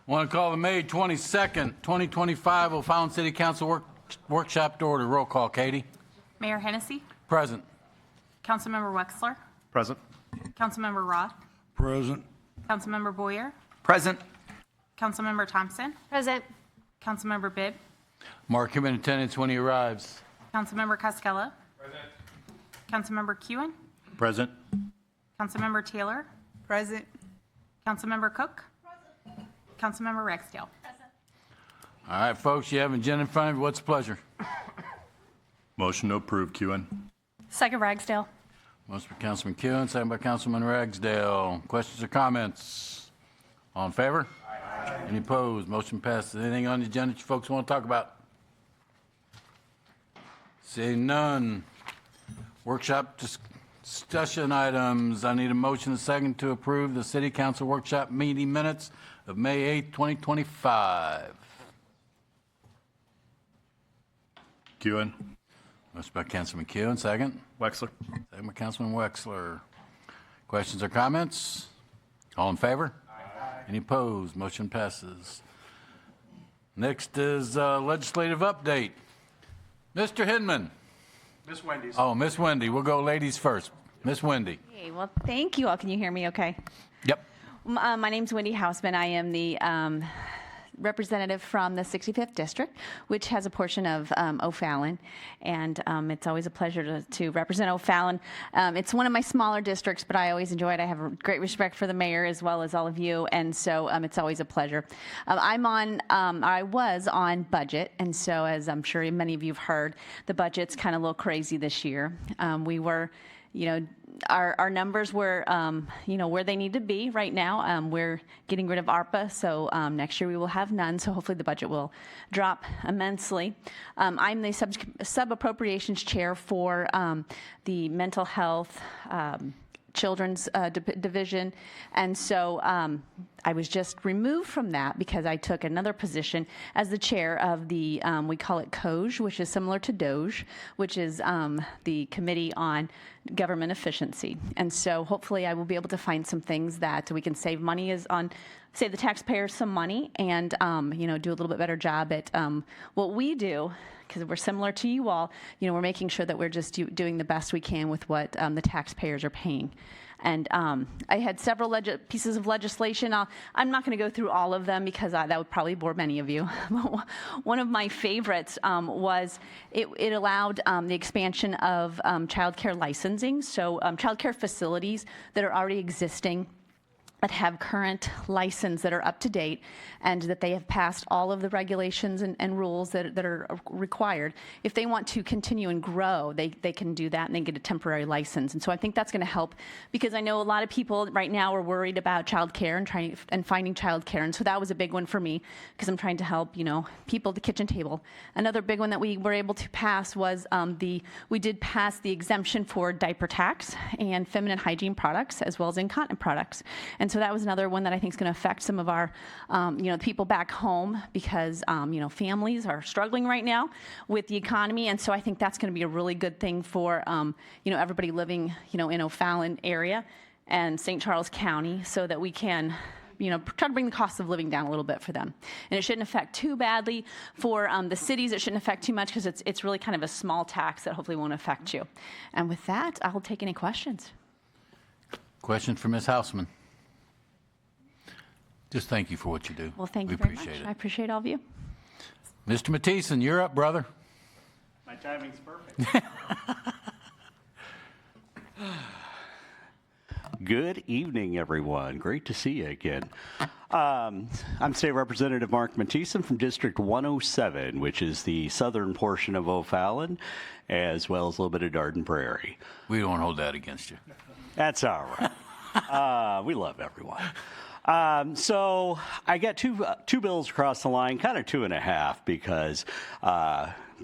Want to call the May 22nd, 2025 O'Fallon City Council Workshop to order. Roll call, Katie. Mayor Hennessy. Present. Councilmember Wexler. Present. Councilmember Roth. Present. Councilmember Boyer. Present. Councilmember Thompson. Present. Councilmember Bibb. Mark him in attendance when he arrives. Councilmember Costello. Present. Councilmember Kewen. Present. Councilmember Taylor. Present. Councilmember Cook. Present. Councilmember Ragsdale. All right, folks, you have an agenda in front of you. What's the pleasure? Motion to approve, Kewen. Second Ragsdale. Motion by Councilman Kewen, second by Councilman Ragsdale. Questions or comments? All in favor? Aye. Any opposed? Motion passes. Anything on the agenda that you folks want to talk about? Seeing none. Workshop discussion items. I need a motion and a second to approve the City Council Workshop meeting minutes of May 8th, 2025. Kewen. Motion by Councilman Kewen, second. Wexler. Second by Councilman Wexler. Questions or comments? All in favor? Aye. Any opposed? Motion passes. Next is legislative update. Mr. Hinman. Miss Wendy's. Oh, Miss Wendy. We'll go ladies first. Miss Wendy. Hey, well, thank you all. Can you hear me okay? Yep. My name's Wendy Hausman. I am the representative from the 65th District, which has a portion of O'Fallon, and it's always a pleasure to represent O'Fallon. It's one of my smaller districts, but I always enjoy it. I have a great respect for the mayor as well as all of you, and so it's always a pleasure. I was on budget, and so as I'm sure many of you have heard, the budget's kind of a little crazy this year. We were, our numbers were, where they need to be right now. We're getting rid of ARPA, so next year we will have none, so hopefully the budget will drop immensely. I'm the sub-appropriations chair for the mental health children's division, and so I was just removed from that because I took another position as the chair of the, we call it COGE, which is similar to DOGE, which is the Committee on Government Efficiency. And so hopefully I will be able to find some things that we can save money save the taxpayers some money and, do a little bit better job at what we do, because we're similar to you all. We're making sure that we're just doing the best we can with what the taxpayers are paying. And I had several pieces of legislation. I'm not going to go through all of them because that would probably bore many of you. One of my favorites was it allowed the expansion of child care licensing. So child care facilities that are already existing that have current license that are up to date and that they have passed all of the regulations and rules that are required. If they want to continue and grow, they can do that and they get a temporary license. And so I think that's going to help because I know a lot of people right now are worried about child care and finding child care. And so that was a big one for me because I'm trying to help, people at the kitchen table. Another big one that we were able to pass was we did pass the exemption for diaper tax and feminine hygiene products as well as incontinent products. And so that was another one that I think is going to affect some of our, people back home because, families are struggling right now with the economy. And so I think that's going to be a really good thing for, everybody living, in O'Fallon area and St. Charles County so that we can, try to bring the cost of living down a little bit for them. And it shouldn't affect too badly for the cities. It shouldn't affect too much because it's really kind of a small tax that hopefully won't affect you. And with that, I'll take any questions. Question for Ms. Hausman. Just thank you for what you do. Well, thank you we very appreciate much. it. I appreciate all of you. Mr. Mattison, you're up, brother. My timing's perfect. Good evening, everyone. Great to see you again. I'm State Representative Mark Mattison from District 107, which is the southern portion of O'Fallon, as well as a little bit of Darden Prairie. We don't hold that against you. That's all right. We love everyone. So I got two bills across the line, kind of two and a half, because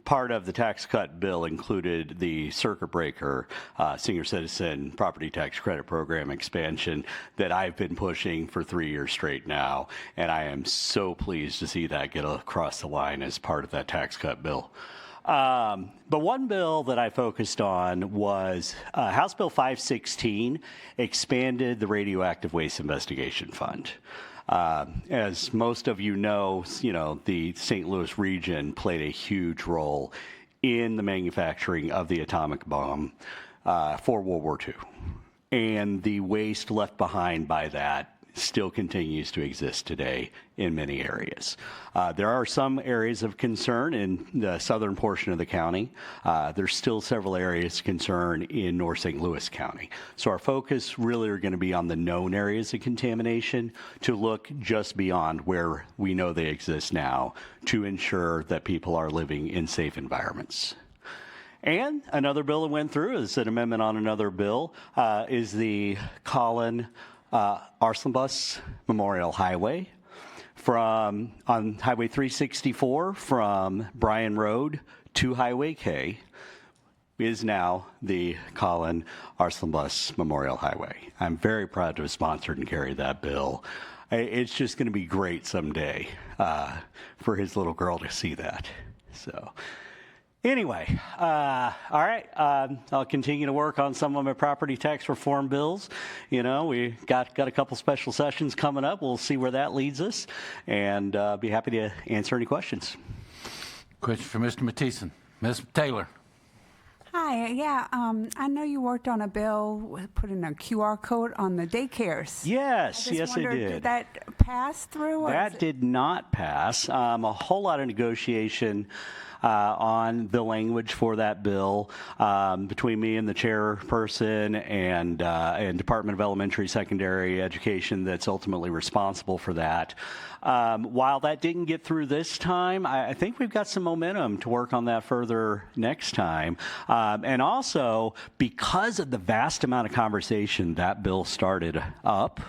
part of the tax cut bill included the circuit breaker senior citizen property tax credit program expansion that I've been pushing for 3 years straight now, and I am so pleased to see that get across the line as part of that tax cut bill. But one bill that I focused on was House Bill 516 expanded the Radioactive Waste Investigation Fund. As most of you know, the St. Louis region played a huge role in the manufacturing of the atomic bomb for World War II. And the waste left behind by that still continues to exist today in many areas. There are some areas of concern in the southern portion of the county. There's still several areas of concern in North St. Louis County. So our focus really are going to be on the known areas of contamination to look just beyond where we know they exist now to ensure that people are living in safe environments. And another bill that went through is an amendment on another bill, is the Collin Arslambus Memorial Highway on Highway 364 from Bryan Road to Highway K is now the Collin Arslambus Memorial Highway. I'm very proud to have sponsored and carried that bill. It's just going to be great someday for his little girl to see that. So. Anyway, all right, I'll continue to work on some of my property tax reform bills. We got a couple special sessions coming up. We'll see where that leads us, and be happy to answer any questions. Question for Mr. Mattison. Ms. Taylor. Hi, yeah, I know you worked on a bill putting a QR code on the daycares. Yes, I I did. Did that pass through? That did not pass. A whole lot of negotiation on the language for that bill between me and the chairperson and Department of Elementary Secondary Education that's ultimately responsible for that. While that didn't get through this time, I think we've got some momentum to work on that further next time. And also, because of the vast amount of conversation that bill started up,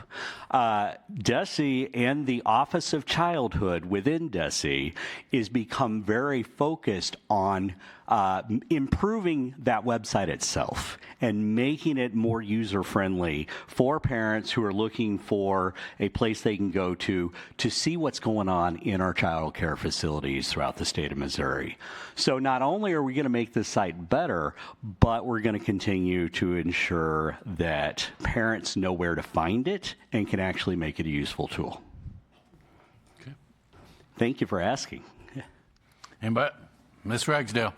DESE and the Office of Childhood within DESE is become very focused on improving that website itself and making it more user-friendly for parents who are looking for a place they can go to see what's going on in our child care facilities throughout the state of Missouri. So not only are we going to make this site better, but we're going to continue to ensure that parents know where to find it and can actually make it a useful tool. Okay. Thank you for asking. Anybody? Ms. Ragsdale.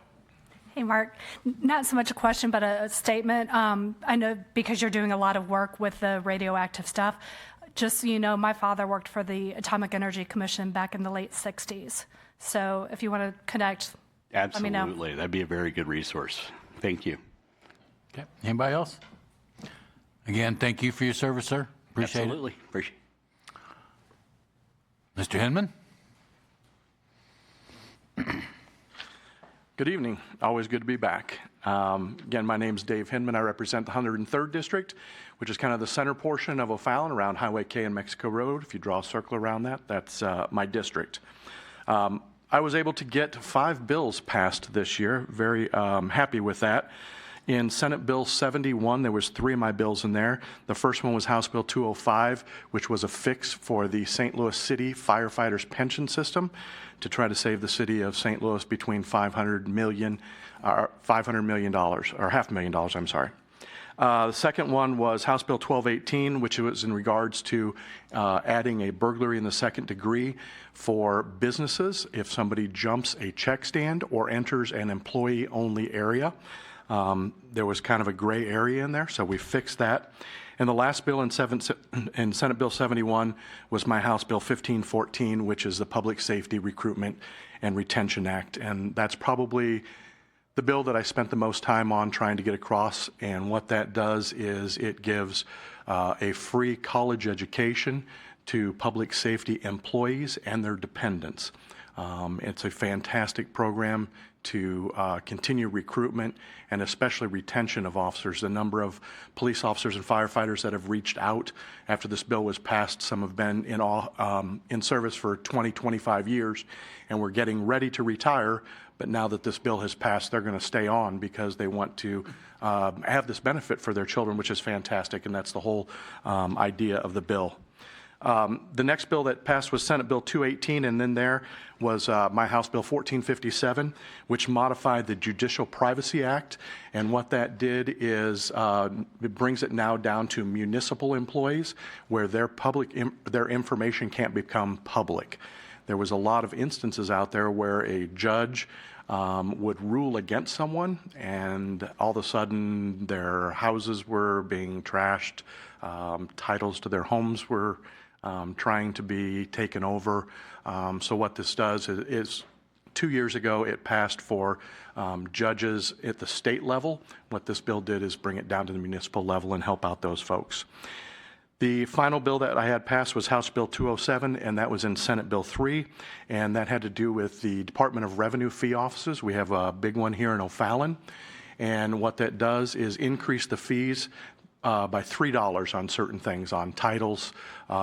Hey, Mark. Not so much a question, but a statement. I know because you're doing a lot of work with the radioactive stuff. Just so you know, my father worked for the Atomic Energy Commission back in the late 60s. So if you want to connect, let me know. Absolutely. That'd be a very good resource. Thank you. Okay. Anybody else? Again, thank you for your service, sir. Appreciate Absolutely. Appreciate it. Mr. Hinman? Good evening. Always good to be back. Again, my name's Dave Hinman. I represent the 103rd District, which is kind of the center portion of O'Fallon around Highway K and Mexico Road. If you draw a circle around that, that's my district. I was able to get 5 bills passed this year. Very happy with that. In Senate Bill 71, there was 3 of my bills in there. The first one was House Bill 205, which was a fix for the St. Louis City firefighters pension system to try to save the city of St. Louis between $500 million, or $500,000, I'm sorry. The second one was House Bill 1218, which was in regards to adding a burglary in the second degree for businesses if somebody jumps a check stand or enters an employee-only area. There was kind of a gray area in there, so we fixed that. And the last bill in Senate Bill 71 was my House Bill 1514, which is the Public Safety Recruitment and Retention Act. And that's probably the bill that I spent the most time on trying to get across. And what that does is it gives a free college education to public safety employees and their dependents. It's a fantastic program to continue recruitment and especially retention of officers. The number of police officers and firefighters that have reached out after this bill was passed, some have been in service for 20, 25 years, and we're getting ready to retire, but now that this bill has passed, they're going to stay on because they want to have this benefit for their children, which is fantastic, and that's the whole idea of the bill. The next bill that passed was Senate Bill 218, and then there was my House Bill 1457, which modified the Judicial Privacy Act. And what that did is it brings it now down to municipal employees where their information can't become public. There was a lot of instances out there where a judge would rule against someone, and all of a sudden their houses were being trashed, titles to their homes were trying to be taken over. So what this does is 2 years ago it passed for judges at the state level. What this bill did is bring it down to the municipal level and help out those folks. The final bill that I had passed was House Bill 207, and that was in Senate Bill 3, and that had to do with the Department of Revenue fee offices. We have a big one here in O'Fallon, and what that does is increase the fees by $3 on certain things, on titles,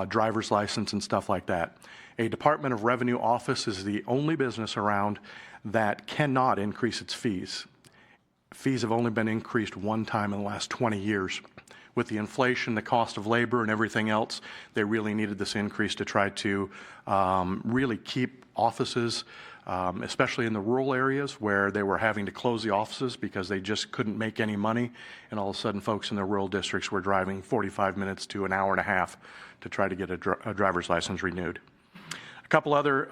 driver's license, and stuff like that. A Department of Revenue office is the only business around that cannot increase its fees. Fees have only been increased one time in the last 20 years. With the inflation, the cost of labor, and everything else, they really needed this increase to try to really keep offices, especially in the rural areas where they were having to close the offices because they just couldn't make any money. And all of a sudden, folks in the rural districts were driving 45 minutes to an hour and a half to try to get a driver's license renewed. A couple other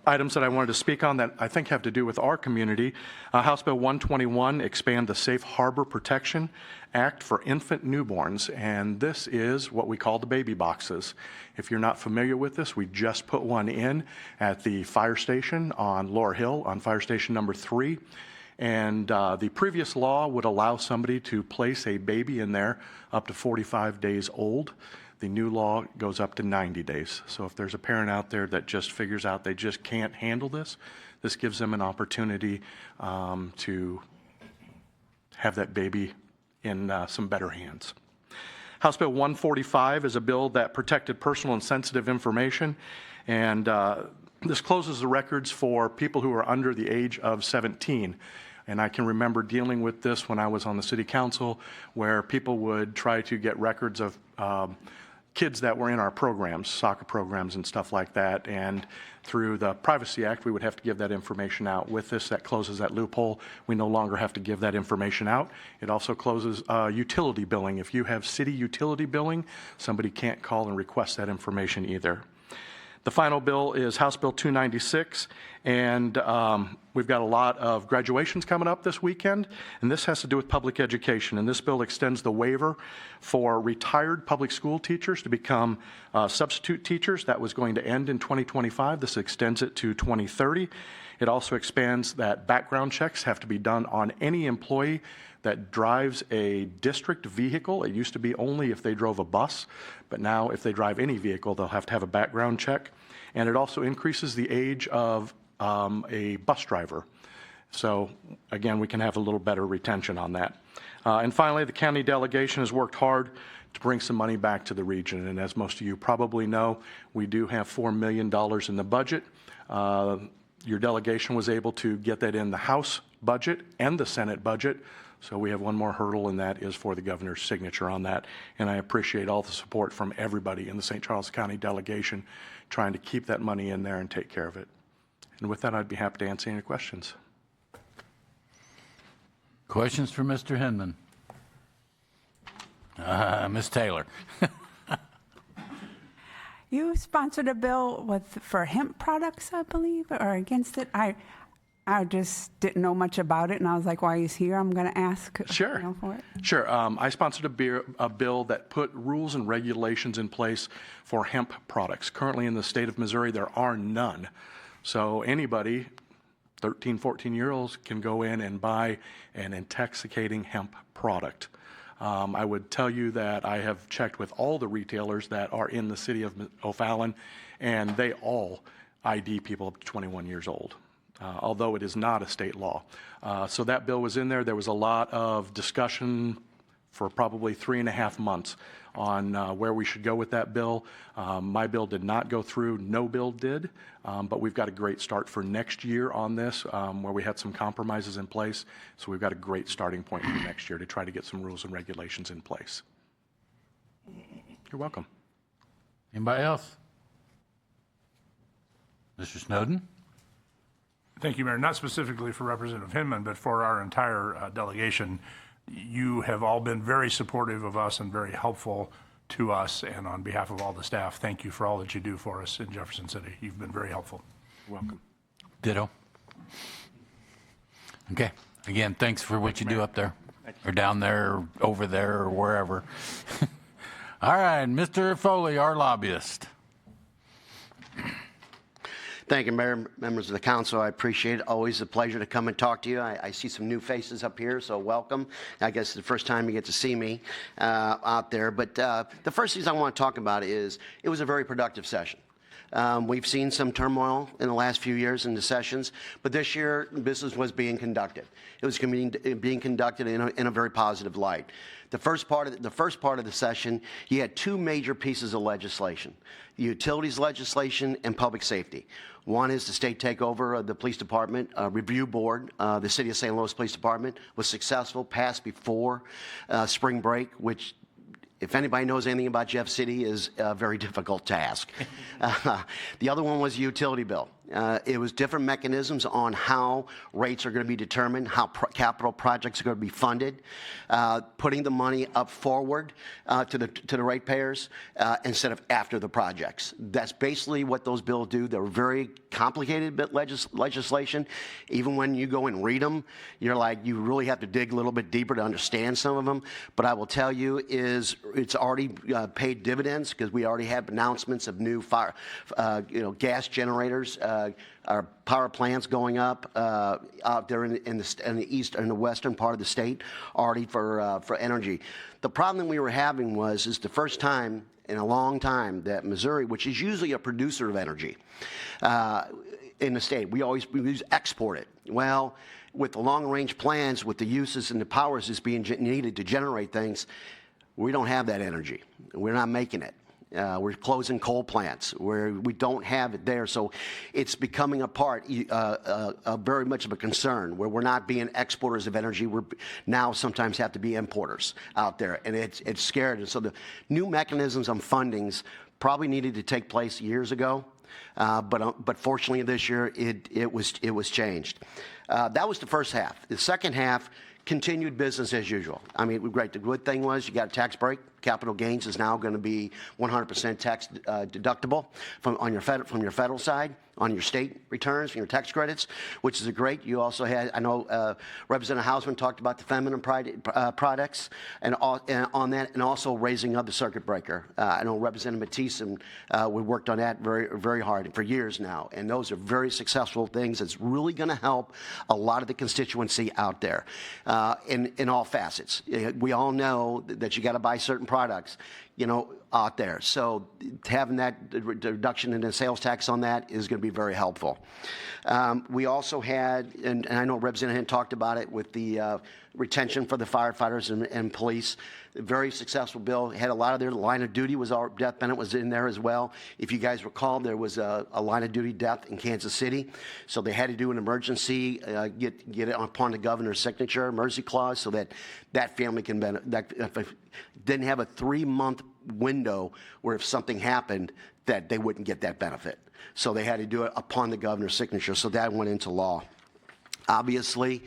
items that I wanted to speak on that I think have to do with our community. House Bill 121 expand the Safe Harbor Protection Act for infant newborns, and this is what we call the baby boxes. If you're not familiar with this, we just put one in at the fire station on Laurel Hill on fire station number 3. And the previous law would allow somebody to place a baby in there up to 45 days old. The new law goes up to 90 days. So if there's a parent out there that just figures out they just can't handle this, this gives them an opportunity to have that baby in some better hands. House Bill 145 is a bill that protected personal and sensitive information, and this closes the records for people who are under the age of 17. And I can remember dealing with this when I was on the city council, where people would try to get records of kids that were in our programs, soccer programs and stuff like that. And through the Privacy Act, we would have to give that information out. With this, that closes that loophole. We no longer have to give that information out. It also closes utility billing. If you have city utility billing, somebody can't call and request that information either. The final bill is House Bill 296, and we've got a lot of graduations coming up this weekend, and this has to do with public education. And this bill extends the waiver for retired public school teachers to become substitute teachers. That was going to end in 2025. This extends it to 2030. It also expands that background checks have to be done on any employee that drives a district vehicle. It used to be only if they drove a bus, but now if they drive any vehicle, they'll have to have a background check. And it also increases the age of a bus driver. So again, we can have a little better retention on that. And finally, the county delegation has worked hard to bring some money back to the region. And as most of you probably know, we do have $4 million in the budget. Your delegation was able to get that in the House budget and the Senate budget. So we have one more hurdle, and that is for the governor's signature on that. And I appreciate all the support from everybody in the St. Charles County delegation trying to keep that money in there and take care of it. And with that, I'd be happy to answer any questions. Questions for Mr. Hinman? Ms. Taylor. You sponsored a bill for hemp products, I believe, or against it. I just didn't know much about it, and I was like, while he's here, I'm going to ask Sure. for it. Sure. I sponsored a bill that put rules and regulations in place for hemp products. Currently in the state of Missouri, there are none. So anybody, 13, 14-year-olds, can go in and buy an intoxicating hemp product. I would tell you that I have checked with all the retailers that are in the city of O'Fallon, and they all ID people up to 21 years old. Although it is not a state law. So that bill was in there. There was a lot of discussion for probably 3.5 months on where we should go with that bill. My bill did not go through. No bill did. But we've got a great start for next year on this, where we had some compromises in place. So we've got a great starting point for next year to try to get some rules and regulations in place. You're welcome. Anybody else? Mr. Snowden? Thank you, Mayor. Not specifically for Representative Hinman, but for our entire delegation. You have all been very supportive of us and very helpful to us. And on behalf of all the staff, thank you for all that you do for us in Jefferson City. You've been very helpful. Welcome. Ditto. Okay. Again, thanks for what you do up there, or down there, or over there, or wherever. All right, Mr. Foley, our lobbyist. Thank you, Mayor, members of the council. I appreciate it. Always a pleasure to come and talk to you. I see some new faces up here, so welcome. I guess it's the first time you get to see me out there. But the first things I want to talk about is it was a very productive session. We've seen some turmoil in the last few years in the sessions, but this year business was being conducted. It was being conducted in a very positive light. The first part of the session, you had two major pieces of legislation: utilities legislation and public safety. One is the state takeover of the police department review board. The City of St. Louis Police Department was successful, passed before spring break, which, if anybody knows anything about Jeff City, is a very difficult task. The other one was the utility bill. It was different mechanisms on how rates are going to be determined, how capital projects are going to be funded, putting the money up forward to the ratepayers instead of after the projects. That's basically what those bills do. They're very complicated bit legislation. Even when you go and read them, you're like, you really have to dig a little bit deeper to understand some of them. But I will tell you is it's already paid dividends, because we already have announcements of new gas generators. Our power plants going up out there in the east and the western part of the state already for energy. The problem that we were having is the first time in a long time that Missouri, which is usually a producer of energy in the state, we export it. Well, with the long-range plans, with the uses and the powers that's being needed to generate things, we don't have that energy. We're not making it. We're closing coal plants where we don't have it there. So it's becoming a part, very much of a concern, where we're not being exporters of energy. We're now sometimes have to be importers out there, and it's scared. And so the new mechanisms on fundings probably needed to take place years ago. But fortunately this year it was changed. That was the first half. The second half, continued business as usual. I mean, great. The good thing was you got a tax break. Capital gains is now going to be 100% tax deductible from your federal side, on your state returns, from your tax credits, which is great. You also had, I know Representative Hausman talked about the feminine products and on that, and also raising of the circuit breaker. I know Representative Matisse and we worked on that very, very hard for years now, and those are very successful things. It's really going to help a lot of the constituency out there in all facets. We all know that you got to buy certain products, out there. So having that reduction in the sales tax on that is going to be very helpful. We also had, and I know Representative Hint talked about it, with the retention for the firefighters and police. A very successful bill. Had a lot of their line of duty death benefit was in there as well. If you guys recall, there was a line of duty death in Kansas City, so they had to do an emergency, get it upon the governor's signature, emergency clause, so that family can didn't have a 3-month window where if something happened that they wouldn't get that benefit. So they had to do it upon the governor's signature, so that went into law. Obviously,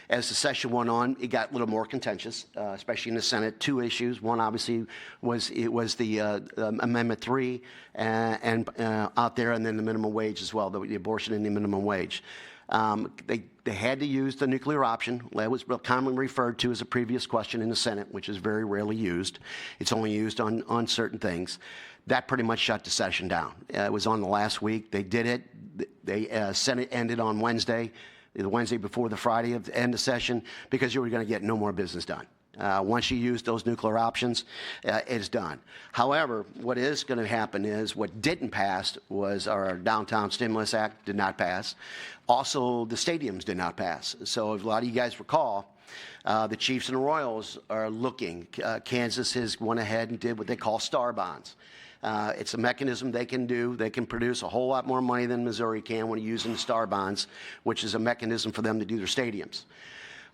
as the session went on, it got a little more contentious, especially in the Senate. Two issues. One, obviously, was the Amendment 3 and out there, and then the minimum wage as well, the abortion and the minimum wage. They had to use the nuclear option. That was commonly referred to as a previous question in the Senate, which is very rarely used. It's only used on certain things. That pretty much shut the session down. It was on the last week. They did it. Senate ended on Wednesday, the Wednesday before the Friday of the end of session, because you were going to get no more business done. Once you use those nuclear options, it's done. However, what is going to happen is what didn't pass was our Downtown Stimulus Act did not pass. Also, the stadiums did not pass. So if a lot of you guys recall, the Chiefs and the Royals are looking. Kansas has went ahead and did what they call star bonds. It's a mechanism they can do. They can produce a whole lot more money than Missouri can when using star bonds, which is a mechanism for them to do their stadiums.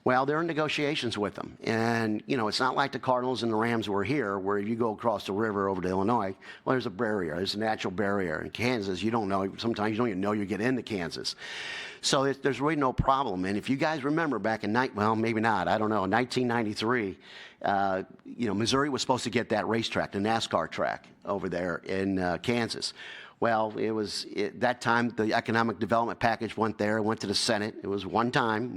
Well, they're in negotiations with them. And, you know, it's not like the Cardinals and the Rams were here, where you go across the river over to Illinois. Well, there's a barrier. There's a natural barrier. In Kansas, you don't know. Sometimes you don't even know you get into Kansas. So there's really no problem. And if you guys remember back in, well, maybe not, I don't know, 1993, you know, Missouri was supposed to get that racetrack, the NASCAR track over there in Kansas. Well, that time the economic development package went there, went to the Senate. It was one senator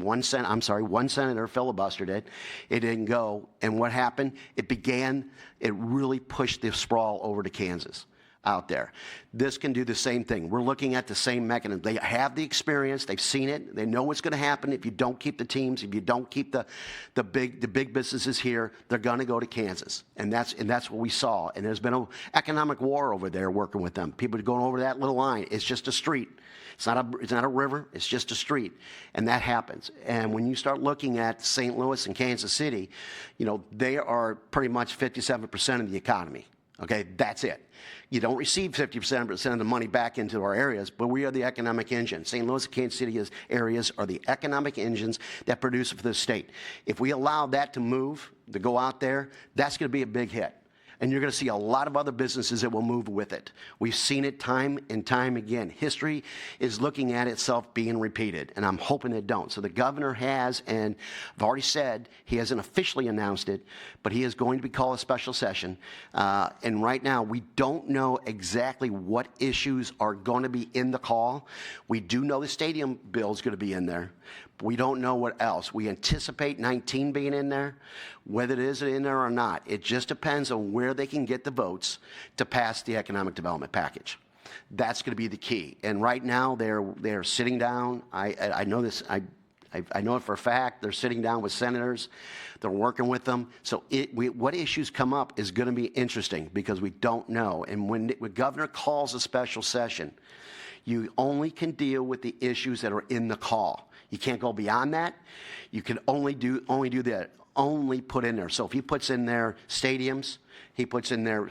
filibustered it. It didn't go. And what happened? It really pushed the sprawl over to Kansas out there. This can do the same thing. We're looking at the same mechanism. They have the experience. They've seen it. They know what's going to happen if you don't keep the teams, if you don't keep the big businesses here. They're going to go to Kansas, and that's what we saw. And there's been an economic war over there working with them. People are going over that little line. It's just a street. It's not a river. It's just a street, and that happens. And when you start looking at St. Louis and Kansas City, you know, they are pretty much 57% of the economy. Okay, that's it. You don't receive 50% of the money back into our areas, but we are the economic engine. St. Louis and Kansas City areas are the economic engines that produce for the state. If we allow that to move, to go out there, that's going to be a big hit. And you're going to see a lot of other businesses that will move with it. We've seen it time and time again. History is looking at itself being repeated, and I'm hoping it don't. So the governor has, and I've already said, he hasn't officially announced it, but he is going to be called a special session. And right now, we don't know exactly what issues are going to be in the call. We do know the stadium bill is going to be in there. We don't know what else. We anticipate 19 being in there. Whether it is in there or not, it just depends on where they can get the votes to pass the economic development package. That's going to be the key. And right now, they're sitting down. I know this. I know it for a fact. They're sitting down with senators. They're working with them. So what issues come up is going to be interesting because we don't know. And when the governor calls a special session, you only can deal with the issues that are in the call. You can't go beyond that. You can only do that. Only put in there. So if he puts in there stadiums, he puts in there,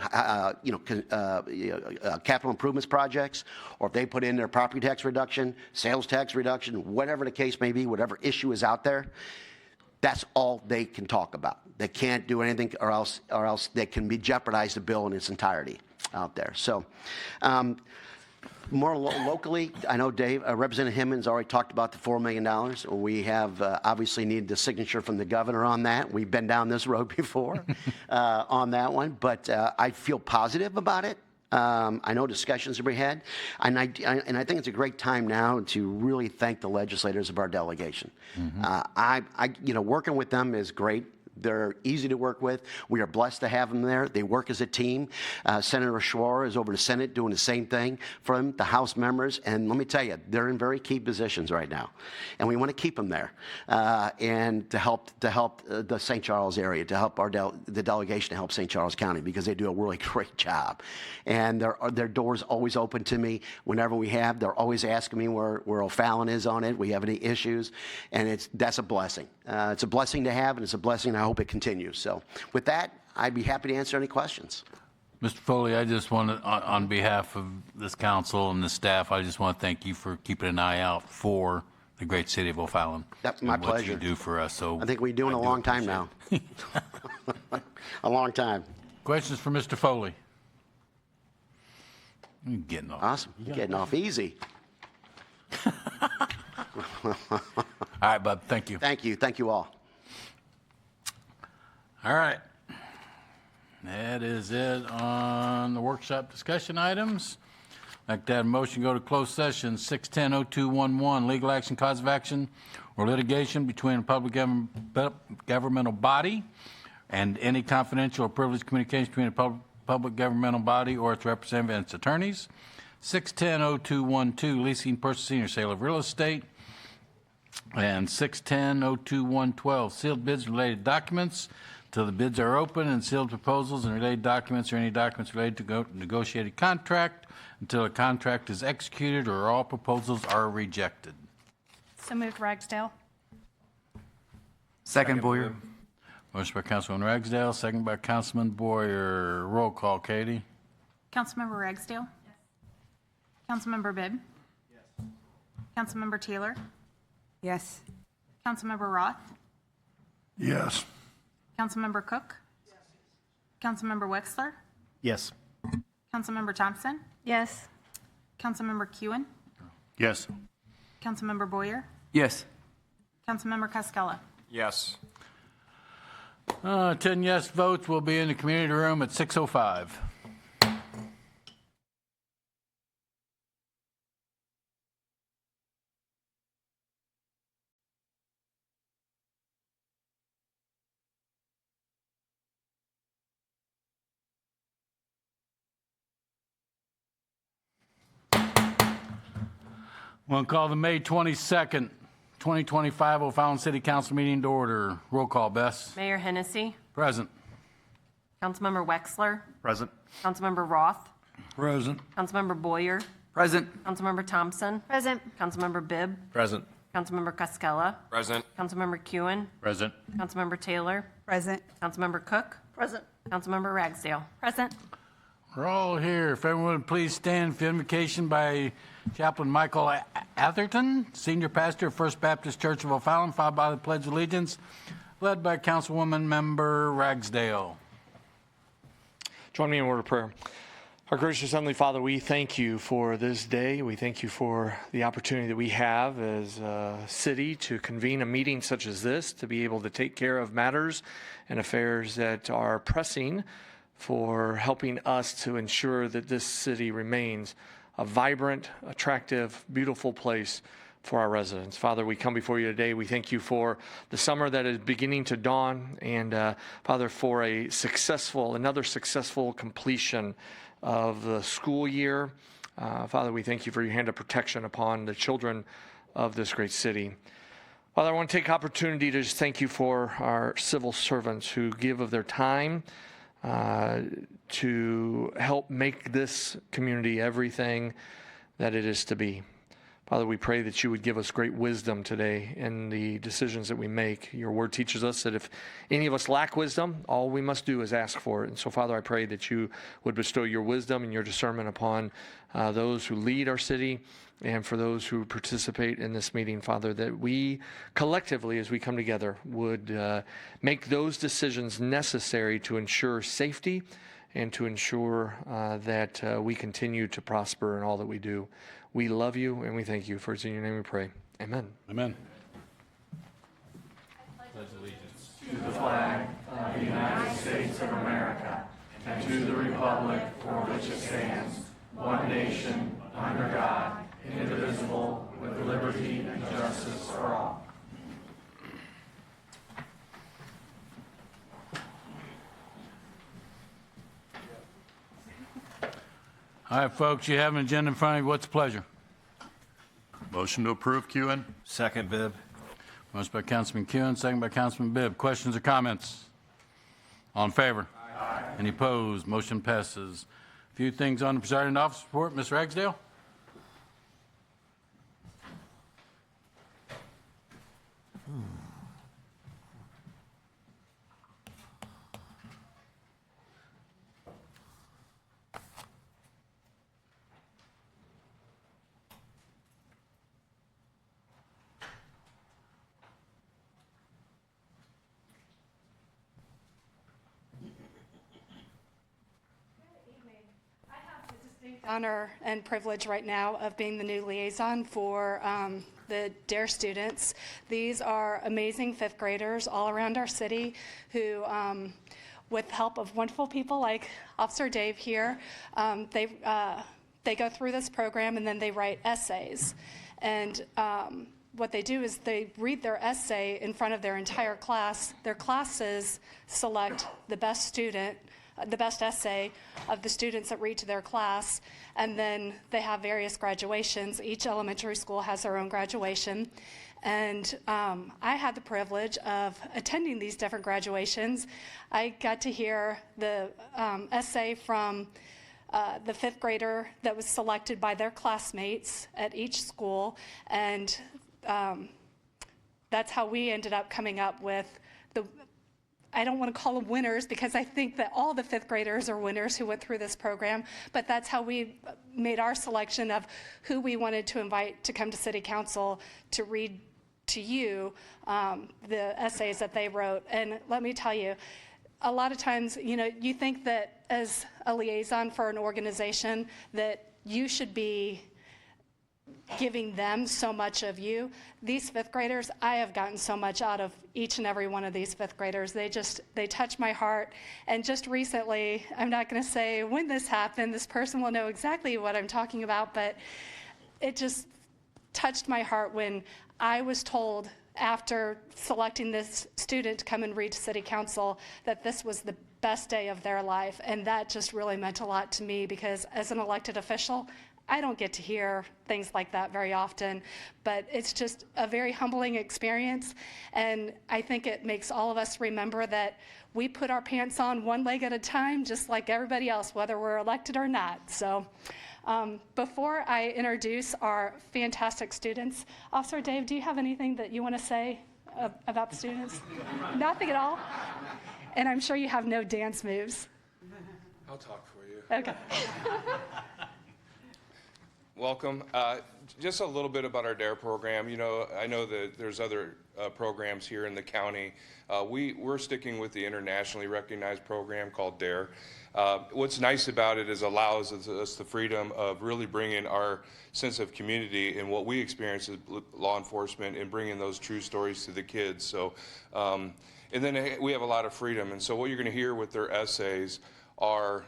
capital improvements projects, or if they put in their property tax reduction, sales tax reduction, whatever the case may be, whatever issue is out there, that's all they can talk about. They can't do anything, or else they can jeopardize the bill in its entirety out there. So. More locally, I know Representative Himmons already talked about the $4 million. We have obviously needed the signature from the governor on that. We've been down this road before on that one, but I feel positive about it. I know discussions are being had, and I think it's a great time now to really thank the legislators of our delegation. Working with them is great. They're easy to work with. We are blessed to have them there. They work as a team. Senator Schwarr is over the Senate doing the same thing for them, the House members. And let me tell you, they're in very key positions right now. And we want to keep them there and to help the St. Charles area, to help the delegation to help St. Charles County because they do a really great job. And their door's always open to me whenever we have. They're always asking me where OFallon is on it. We have any issues. And that's a blessing. It's a blessing to have, and it's a blessing. I hope it continues. So with that, I'd be happy to answer any questions. Mr. Foley, I just want to, on behalf of this council and the staff, I just want to thank you for keeping an eye out for the great city of OFallon. That's my pleasure. What you do for us. So I think we've been doing a long time now. A long time. Questions for Mr. Foley? You're getting off. Awesome. You're getting off easy. All right, bud. Thank you. Thank you. Thank you all. All right. That is it on the workshop discussion items. I'd like to have a motion go to closed session 610-0211, legal action, cause of action, or litigation between a public governmental body and any confidential or privileged communication between a public governmental body or its representative and its attorneys. 610-0212, leasing, purchasing, or sale of real estate. And 610-0212, sealed bids and related documents. Till the bids are open, and sealed proposals and related documents or any documents related to negotiated contract until a contract is executed or all proposals are rejected. So moved, Ragsdale. Second, Boyer. Motion by Councilman Ragsdale, second by Councilman Boyer. Roll call, Katie. Councilmember Ragsdale? Yes. Councilmember Bibb? Yes. Councilmember Taylor? Yes. Councilmember Roth? Yes. Councilmember Cook? Councilmember Wexler? Yes. Councilmember Thompson? Yes. Councilmember Kewen? Yes. Councilmember Boyer? Yes. Councilmember Cascella? Yes. 10 yes votes will be in the community room at 6:05. We'll call the May 22nd, 2025 O'Fallon City Council meeting to order. Roll call, Bess. Mayor Hennessy, Present. Councilmember Wexler, Present. Councilmember Roth, Present. Councilmember Boyer, Present. Councilmember Thompson, Present. Councilmember Bibb, Present. Councilmember Cascella, Present. Councilmember Kewen, Present. Councilmember Taylor, Present. Councilmember Cook, Present. Councilmember Ragsdale. Present. We're all here. If everyone would please stand for invocation by Chaplain Michael Atherton, Senior Pastor of First Baptist Church of O'Fallon, followed by the Pledge of Allegiance, led by Councilwoman Member Ragsdale. Join me in a word of prayer. Our gracious Heavenly Father, we thank you for this day. We thank you for the opportunity that we have as a city to convene a meeting such as this, to be able to take care of matters and affairs that are pressing, for helping us to ensure that this city remains a vibrant, attractive, beautiful place for our residents. Father, we come before you today. We thank you for the summer that is beginning to dawn, and Father, for another successful completion of the school year. Father, we thank you for your hand of protection upon the children of this great city. Father, I want to take opportunity to just thank you for our civil servants who give of their time to help make this community everything that it is to be. Father, we pray that you would give us great wisdom today in the decisions that we make. Your word teaches us that if any of us lack wisdom, all we must do is ask for it. And so, Father, I pray that you would bestow your wisdom and your discernment upon those who lead our city and for those who participate in this meeting, Father, that we collectively, as we come together, would make those decisions necessary to ensure safety and to ensure that we continue to prosper in all that we do. We love you and we thank you. For it's in your name we pray. Amen. Amen. Pledge allegiance to the flag of the United States of America and to the republic for which it stands, one nation, under God, indivisible, with liberty and justice for all. All right, folks, you have an agenda in front of you. What's the pleasure? Motion to approve, Kewen. Second, Bibb. Motion by Councilman Kuhn, second by Councilman Bibb. Questions or comments? All in favor? Aye. Any opposed? Motion passes. A few things on the presiding officer report. Ms. Ragsdale? Honor and privilege right now of being the new liaison for the DARE students. These are amazing fifth graders all around our city who, with the help of wonderful people like Officer Dave here, they go through this program and then they write essays. And what they do is they read their essay in front of their entire class. Their classes select the best student, the best essay of the students that read to their class, and then they have various graduations. Each elementary school has their own graduation, and I had the privilege of attending these different graduations. I got to hear the essay from the fifth grader that was selected by their classmates at each school, and that's how we ended up coming up with I don't want to call them winners because I think that all the fifth graders are winners who went through this program, but that's how we made our selection of who we wanted to invite to come to City Council to read to you the essays that they wrote. And let me tell you, a lot of times, you think that as a liaison for an organization that you should be giving them so much of you. These fifth graders, I have gotten so much out of each and every one of these fifth graders. They touch my heart. And just recently, I'm not going to say when this happened, this person will know exactly what I'm talking about, but it just touched my heart when I was told after selecting this student to come and read to City Council that this was the best day of their life. And that just really meant a lot to me because as an elected official, I don't get to hear things like that very often, but it's just a very humbling experience. And I think it makes all of us remember that we put our pants on one leg at a time, just like everybody else, whether we're elected or not. So before I introduce our fantastic students, Officer Dave, do you have anything that you want to say about the students? Nothing at all? And I'm sure you have no dance moves. I'll talk for you. Okay. Welcome. Just a little bit about our DARE program. I know that there's other programs here in the county. We're sticking with the internationally recognized program called DARE. What's nice about it is allows us the freedom of really bringing our sense of community and what we experience as law enforcement and bringing those true stories to the kids. So, and then we have a lot of freedom. And so what you're going to hear with their essays are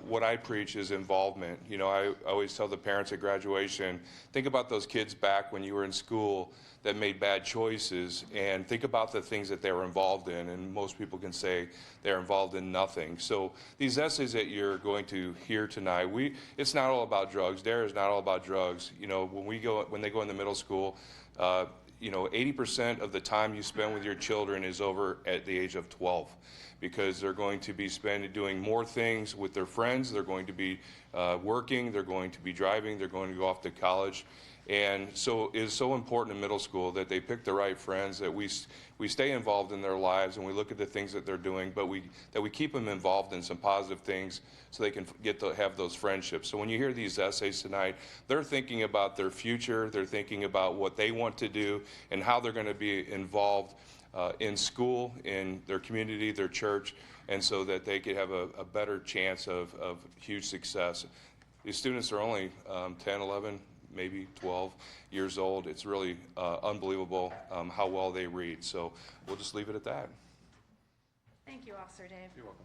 what I preach is involvement. I always tell the parents at graduation, think about those kids back when you were in school that made bad choices and think about the things that they were involved in. And most people can say they're involved in nothing. So these essays that you're going to hear tonight, it's not all about drugs. DARE is not all about drugs. When they go into middle school, 80% of the time you spend with your children is over at the age of 12. Because they're going to be doing more things with their friends, they're going to be working, they're going to be driving, they're going to go off to college. And so it's so important in middle school that they pick the right friends, that we stay involved in their lives and we look at the things that they're doing, but that we keep them involved in some positive things so they can get to have those friendships. So when you hear these essays tonight, they're thinking about their future, they're thinking about what they want to do and how they're going to be involved in school, in their community, their church, and so that they could have a better chance of huge success. These students are only 10, 11, maybe 12 years old. It's really unbelievable how well they read. So we'll just leave it at that. Thank you, Officer Dave. You're welcome.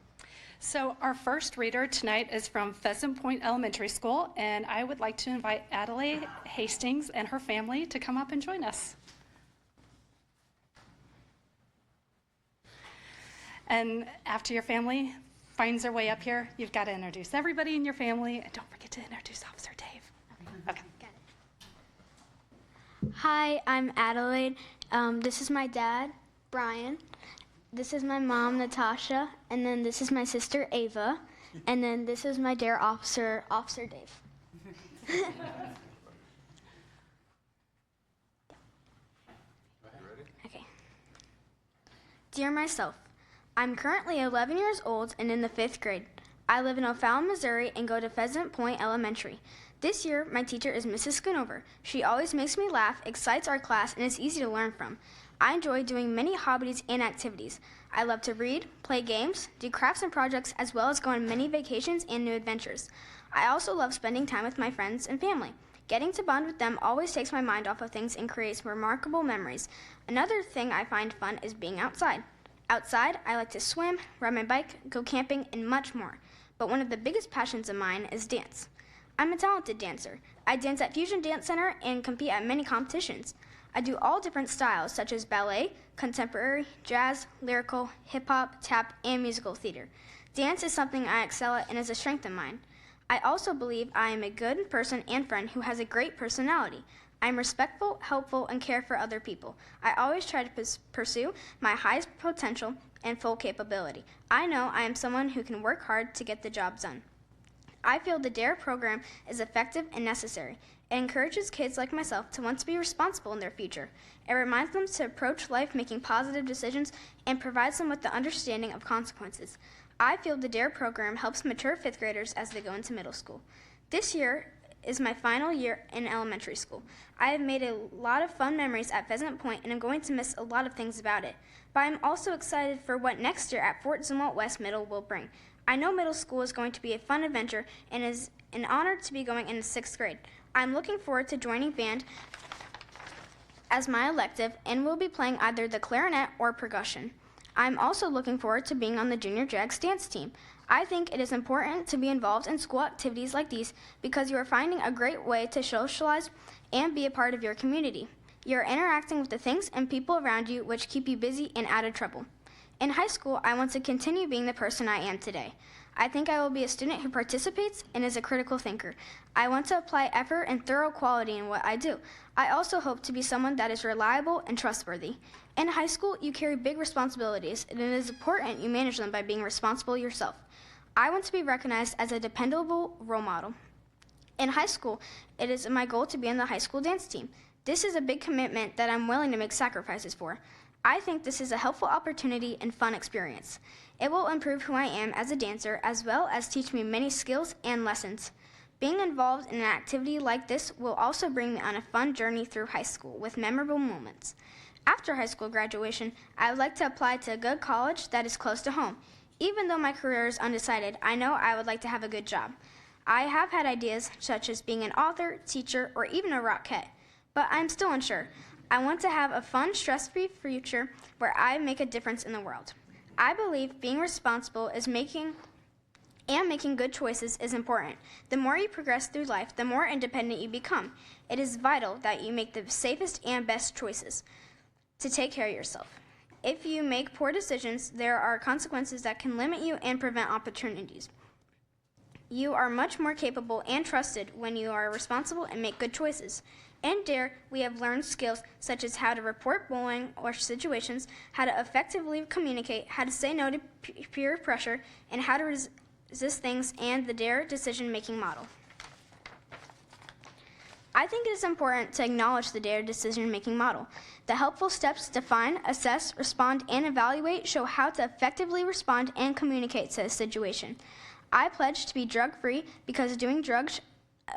So our first reader tonight is from Pheasant Point Elementary School, and I would like to invite Adelaide Hastings and her family to come up and join us. And after your family finds their way up here, you've got to introduce everybody in your family, and don't forget to introduce Officer Dave. Okay. Got it. Hi, I'm Adelaide. This is my dad, Brian. This is my mom, Natasha. And then this is my sister, Ava. And then this is my DARE officer, Officer Dave. Okay. Dear myself, I'm currently 11 years old and in the 5th grade. I live in O'Fallon, Missouri and go to Pheasant Point Elementary. This year, my teacher is Mrs. Schoonover. She always makes me laugh, excites our class, and is easy to learn from. I enjoy doing many hobbies and activities. I love to read, play games, do crafts and projects, as well as go on many vacations and new adventures. I also love spending time with my friends and family. Getting to bond with them always takes my mind off of things and creates remarkable memories. Another thing I find fun is being outside. Outside, I like to swim, ride my bike, go camping, and much more. But one of the biggest passions of mine is dance. I'm a talented dancer. I dance at Fusion Dance Center and compete at many competitions. I do all different styles such as ballet, contemporary, jazz, lyrical, hip-hop, tap, and musical theater. Dance is something I excel at and is a strength of mine. I also believe I am a good person and friend who has a great personality. I am respectful, helpful, and care for other people. I always try to pursue my highest potential and full capability. I know I am someone who can work hard to get the job done. I feel the DARE program is effective and necessary. It encourages kids like myself to want to be responsible in their future. It reminds them to approach life making positive decisions and provides them with the understanding of consequences. I feel the DARE program helps mature 5th graders as they go into middle school. This year is my final year in elementary school. I have made a lot of fun memories at Pheasant Point, and I'm going to miss a lot of things about it. But I'm also excited for what next year at Fort Zumwalt West Middle will bring. I know middle school is going to be a fun adventure and is an honor to be going in the 6th grade. I'm looking forward to joining band as my elective and will be playing either the clarinet or percussion. I'm also looking forward to being on the Junior Jags dance team. I think it is important to be involved in school activities like these because you are finding a great way to socialize and be a part of your community. You're interacting with the things and people around you which keep you busy and out of trouble. In high school, I want to continue being the person I am today. I think I will be a student who participates and is a critical thinker. I want to apply effort and thorough quality in what I do. I also hope to be someone that is reliable and trustworthy. In high school, you carry big responsibilities, and it is important you manage them by being responsible yourself. I want to be recognized as a dependable role model. In high school, it is my goal to be on the high school dance team. This is a big commitment that I'm willing to make sacrifices for. I think this is a helpful opportunity and fun experience. It will improve who I am as a dancer as well as teach me many skills and lessons. Being involved in an activity like this will also bring me on a fun journey through high school with memorable moments. After high school graduation, I would like to apply to a good college that is close to home. Even though my career is undecided, I know I would like to have a good job. I have had ideas such as being an author, teacher, or even a Rockette, but I'm still unsure. I want to have a fun, stress-free future where I make a difference in the world. I believe being responsible is making good choices is important. The more you progress through life, the more independent you become. It is vital that you make the safest and best choices to take care of yourself. If you make poor decisions, there are consequences that can limit you and prevent opportunities. You are much more capable and trusted when you are responsible and make good choices. In DARE, we have learned skills such as how to report bullying or situations, how to effectively communicate, how to say no to peer pressure, and how to resist things, and the DARE decision-making model. I think it is important to acknowledge the DARE decision-making model. The helpful steps to find, assess, respond, and evaluate show how to effectively respond and communicate to a situation. I pledge to be drug-free because doing drugs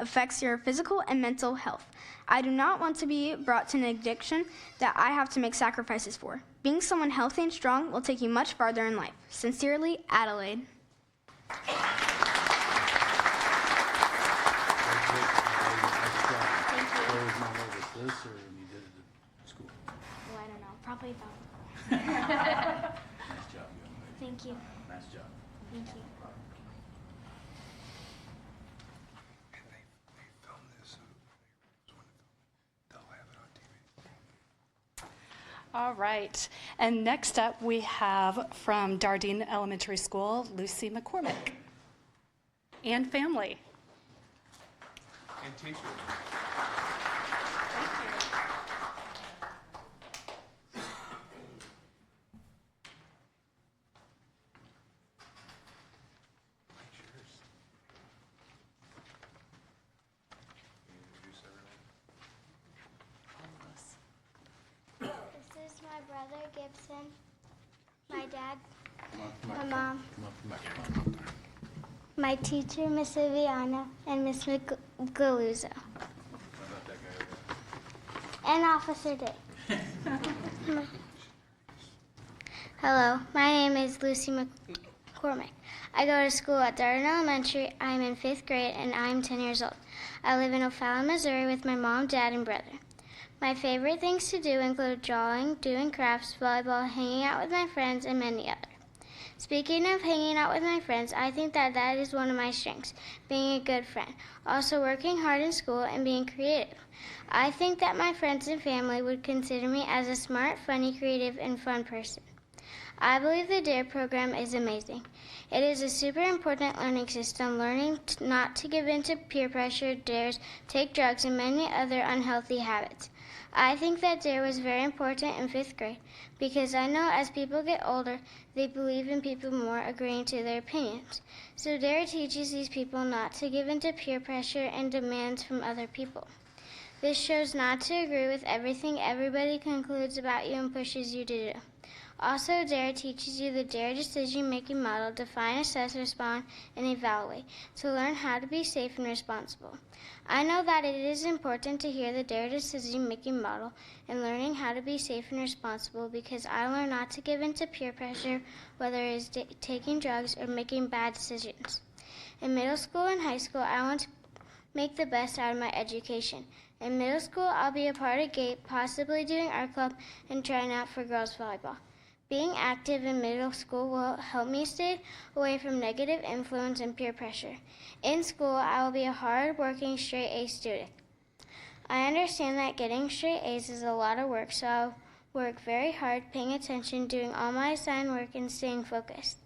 affects your physical and mental health. I do not want to be brought to an addiction that I have to make sacrifices for. Being someone healthy and strong will take you much farther in life. Sincerely, Adelaide. This or when you did it at school? Well, I don't know. Probably about. Nice job, young lady. Thank you. Nice job. Thank you. All right. And next up, we have from Dardine Elementary School, Lucy McCormick. And family. And teachers. This is my brother, Gibson, my dad, my mom, my teacher, Miss Viviana, and Miss Galuzzo, and Officer Day. Hello, my name is Lucy McCormick. I go to school at Dardine Elementary. I'm in 5th grade, and I'm 10 years old. I live in O'Fallon, Missouri with my mom, dad, and brother. My favorite things to do include drawing, doing crafts, volleyball, hanging out with my friends, and many others. Speaking of hanging out with my friends, I think that is one of my strengths, being a good friend, also working hard in school and being creative. I think that my friends and family would consider me as a smart, funny, creative, and fun person. I believe the DARE program is amazing. It is a super important learning system, learning not to give in to peer pressure, dares, take drugs, and many other unhealthy habits. I think that DARE was very important in 5th grade because I know as people get older, they believe in people more agreeing to their opinions. So DARE teaches these people not to give in to peer pressure and demands from other people. This shows not to agree with everything everybody concludes about you and pushes you to do. Also, DARE teaches you the DARE decision-making model: define, assess, respond, and evaluate, to learn how to be safe and responsible. I know that it is important to hear the DARE decision-making model and learning how to be safe and responsible, because I learned not to give in to peer pressure, whether it is taking drugs or making bad decisions. In middle school and high school, I want to make the best out of my education. In middle school, I'll be a part of GATE, possibly doing art club and trying out for girls volleyball. Being active in middle school will help me stay away from negative influence and peer pressure. In school, I will be a hard-working straight A student. I understand that getting straight A's is a lot of work, so I'll work very hard, paying attention, doing all my assigned work, and staying focused.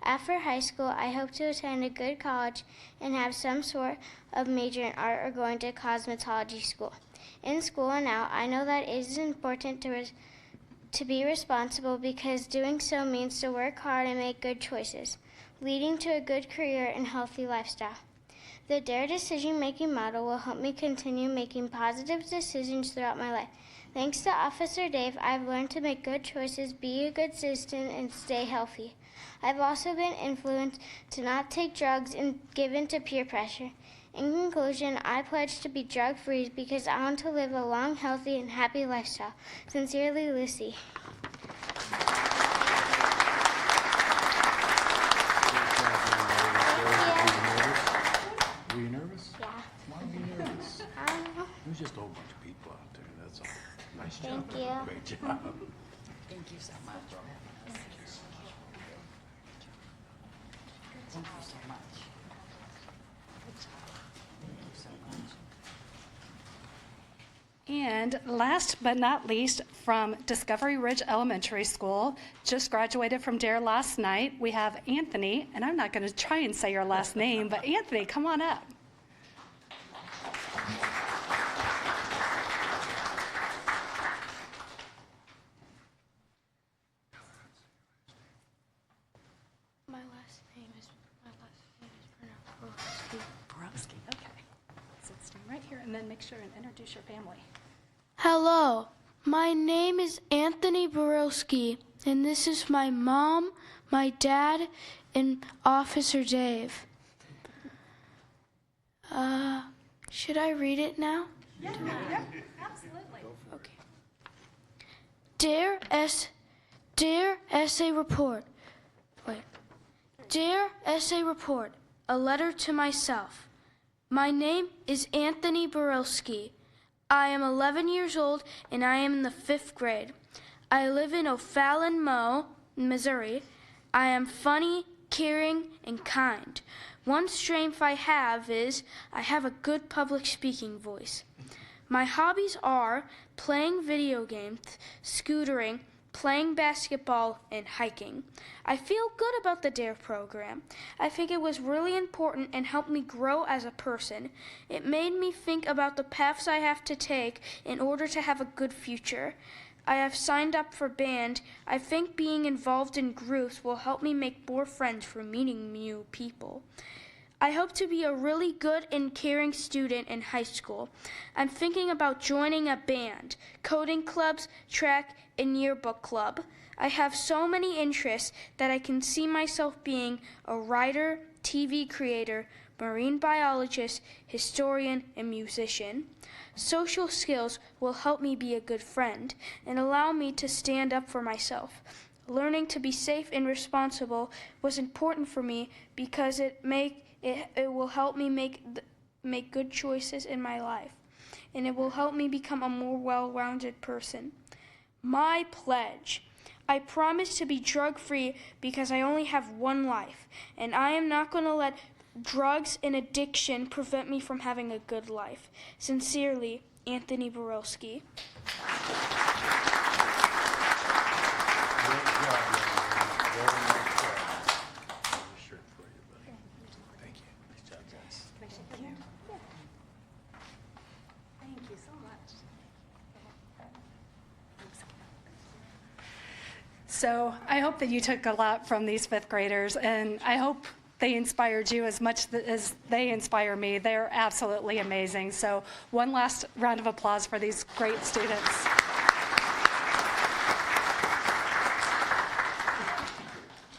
After high school, I hope to attend a good college and have some sort of major in art or going to cosmetology school. In school and out, I know that it is important to be responsible, because doing so means to work hard and make good choices, leading to a good career and healthy lifestyle. The DARE decision-making model will help me continue making positive decisions throughout my life. Thanks to Officer Dave, I've learned to make good choices, be a good citizen, and stay healthy. I've also been influenced to not take drugs and give in to peer pressure. In conclusion, I pledge to be drug-free because I want to live a long, healthy, and happy lifestyle. Sincerely, Lucy. Were you nervous? Yeah. Why were you nervous? I don't know. There's just a whole bunch of people out there, that's all. Nice job. Thank you. Great job. Thank you so much. Thank you so much. And last but not least, from Discovery Ridge Elementary School, just graduated from DARE last night, we have Anthony, and I'm not going to try and say your last name, but Anthony, come on up. My last name is Borowski, okay. So stand right here and then make sure and introduce your family. Hello, my name is Anthony Borowski, and this is my mom, my dad, and Officer Dave. Should I read it now? Yeah, absolutely. Okay. Dear Essay Report. Wait. Dear Essay Report, a letter to myself. My name is Anthony Borowski. I am 11 years old, and I am in the 5th grade. I live in OFallon, Missouri. I am funny, caring, and kind. One strength I have is I have a good public speaking voice. My hobbies are playing video games, scootering, playing basketball, and hiking. I feel good about the DARE program. I think it was really important and helped me grow as a person. It made me think about the paths I have to take in order to have a good future. I have signed up for band. I think being involved in groups will help me make more friends from meeting new people. I hope to be a really good and caring student in high school. I'm thinking about joining a band, coding clubs, track, and yearbook club. I have so many interests that I can see myself being a writer, TV creator, marine biologist, historian, and musician. Social skills will help me be a good friend and allow me to stand up for myself. Learning to be safe and responsible was important for me because it will help me make good choices in my life, and it will help me become a more well-rounded person. My pledge. I promise to be drug-free because I only have one life, and I am not going to let drugs and addiction prevent me from having a good life. Sincerely, Anthony Borowski. So I hope that you took a lot from these 5th graders, and I hope they inspired you as much as they inspire me. They're absolutely amazing. So one last round of applause for these great students.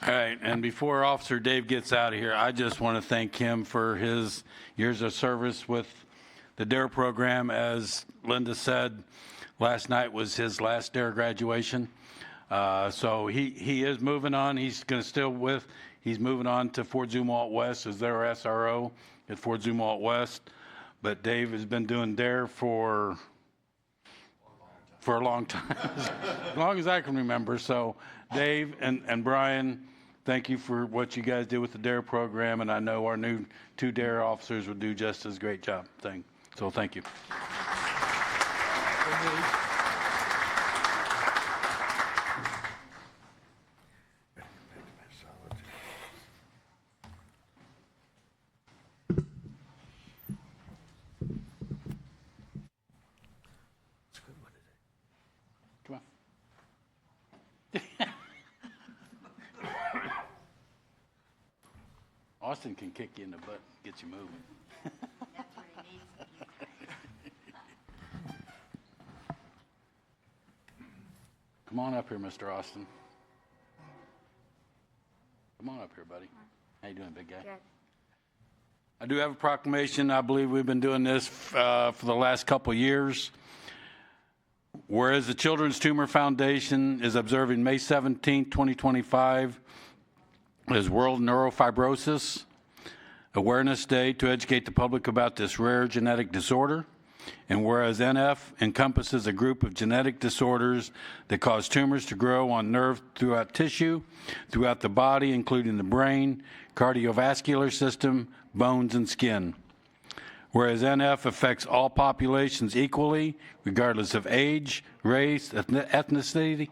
All right, and before Officer Dave gets out of here, I just want to thank him for his years of service with the DARE program. As Linda said, last night was his last DARE graduation. So he is moving on. He's going to he's moving on to Fort Zumwalt West as their SRO at Fort Zumwalt West. But Dave has been doing DARE for a long time, as long as I can remember. So Dave and Brian, thank you for what you guys did with the DARE program, and I know our new 2 DARE officers will do just as great job. So thank you. Come on. Austin can kick you in the butt, get you moving. Come on up here, Mr. Austin. Come on up here, buddy. How you doing, big guy? Good. I do have a proclamation. I believe we've been doing this for the last couple years. Whereas the Children's Tumor Foundation is observing May 17, 2025 as World Neurofibrosis Awareness Day to educate the public about this rare genetic disorder. And whereas NF encompasses a group of genetic disorders that cause tumors to grow on nerve throughout tissue, throughout the body, including the brain, cardiovascular system, bones, and skin. Whereas NF affects all populations equally, regardless of age, race, ethnicity,